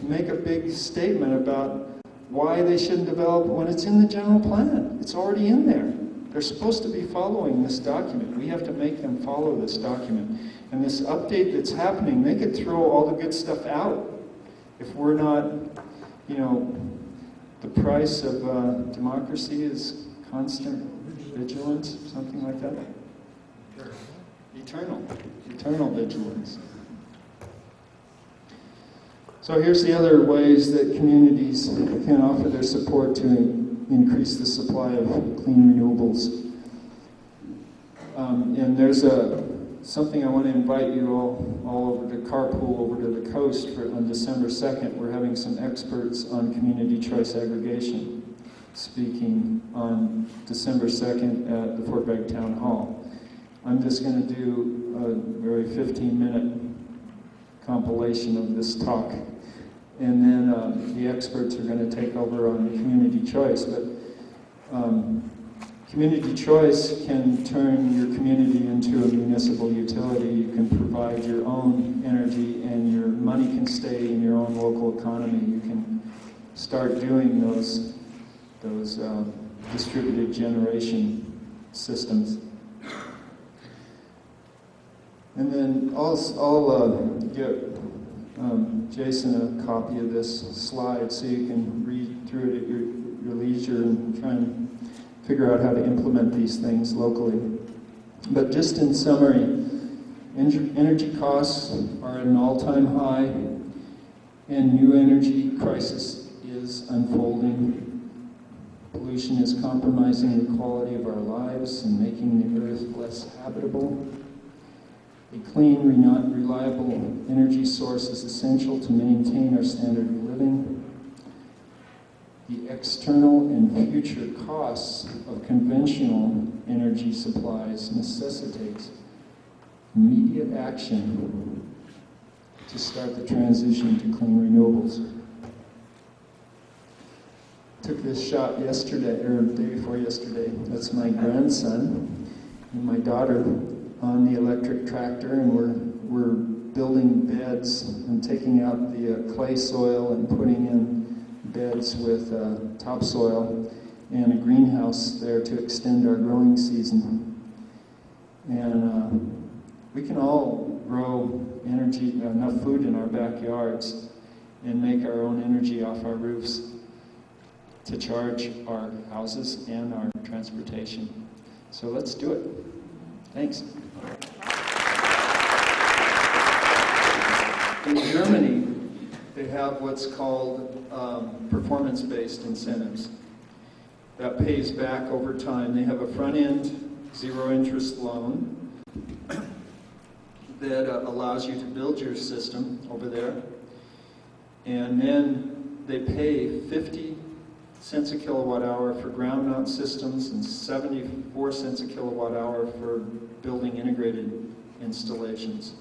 make a big statement about why they shouldn't develop when it's in the general plan. It's already in there. They're supposed to be following this document. We have to make them follow this document. And this update that's happening, they could throw all the good stuff out if we're not, the price of democracy is constant vigilance, something like that. Eternal vigilance. So here's the other ways that communities can offer their support to increase the supply of clean renewables. And there's something I want to invite you all over to carpool over to the coast on December 2nd. We're having some experts on community choice aggregation speaking on December 2nd at the Fort Bragg Town Hall. I'm just going to do a very 15-minute compilation of this talk. And then the experts are going to take over on community choice. But community choice can turn your community into a municipal utility. You can provide your own energy, and your money can stay in your own local economy. You can start doing those distributed generation systems. And then I'll get Jason a copy of this slide so you can read through it at your leisure and try and figure out how to implement these things locally. But just in summary, energy costs are at an all-time high, and new energy crisis is unfolding. Pollution is compromising the quality of our lives and making the earth less habitable. A clean, reliable energy source is essential to maintain our standard of living. The external and future costs of conventional energy supplies necessitates immediate action to start the transition to clean renewables. Took this shot yesterday, or the day before yesterday. That's my grandson and my daughter on the electric tractor, and we're building beds and taking out the clay soil and putting in beds with topsoil and a greenhouse there to extend our growing season. And we can all grow enough food in our backyards and make our own energy off our roofs to charge our houses and our transportation. So let's do it. Thanks. In Germany, they have what's called performance-based incentives. That pays back over time. They have a front-end zero-interest loan that allows you to build your system over there. And then they pay 50 cents a kilowatt hour for ground mount systems and 74 cents a kilowatt hour for building integrated installations.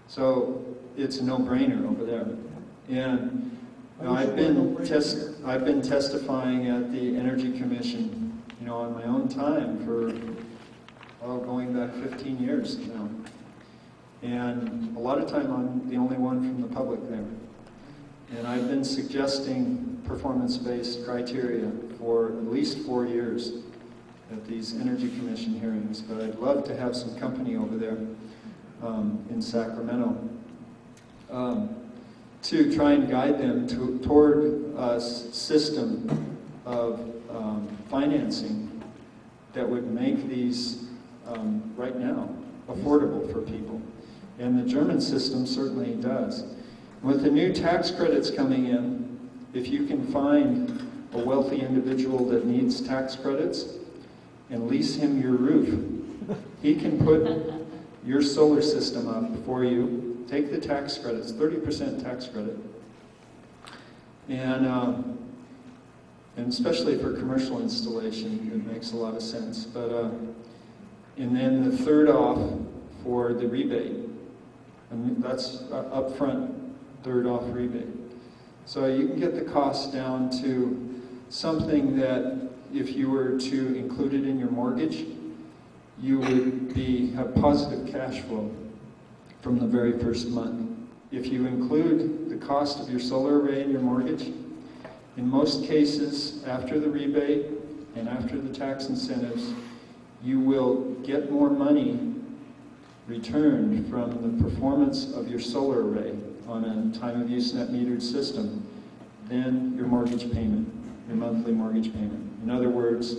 So it's a no-brainer over there. And I've been testifying at the Energy Commission, on my own time for going back 15 years now. And a lot of time I'm the only one from the public there. And I've been suggesting performance-based criteria for at least 4 years at these Energy Commission hearings, but I'd love to have some company over there in Sacramento to try and guide them toward a system of financing that would make these, right now, affordable for people. And the German system certainly does. With the new tax credits coming in, if you can find a wealthy individual that needs tax credits and lease him your roof, he can put your solar system up for you, take the tax credits, 30% tax credit, and especially for commercial installation, it makes a lot of sense. But and then the third off for the rebate, and that's upfront third off rebate. So you can get the cost down to something that if you were to include it in your mortgage, you would have positive cash flow from the very first month. If you include the cost of your solar array in your mortgage, in most cases, after the rebate and after the tax incentives, you will get more money returned from the performance of your solar array on a time-of-use net-metered system than your mortgage payment, your monthly mortgage payment. In other words,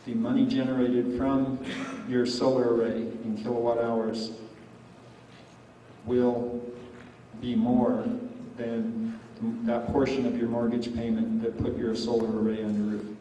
the money generated from your solar array in kilowatt hours will be more than that portion of your mortgage payment that put your solar array on your roof.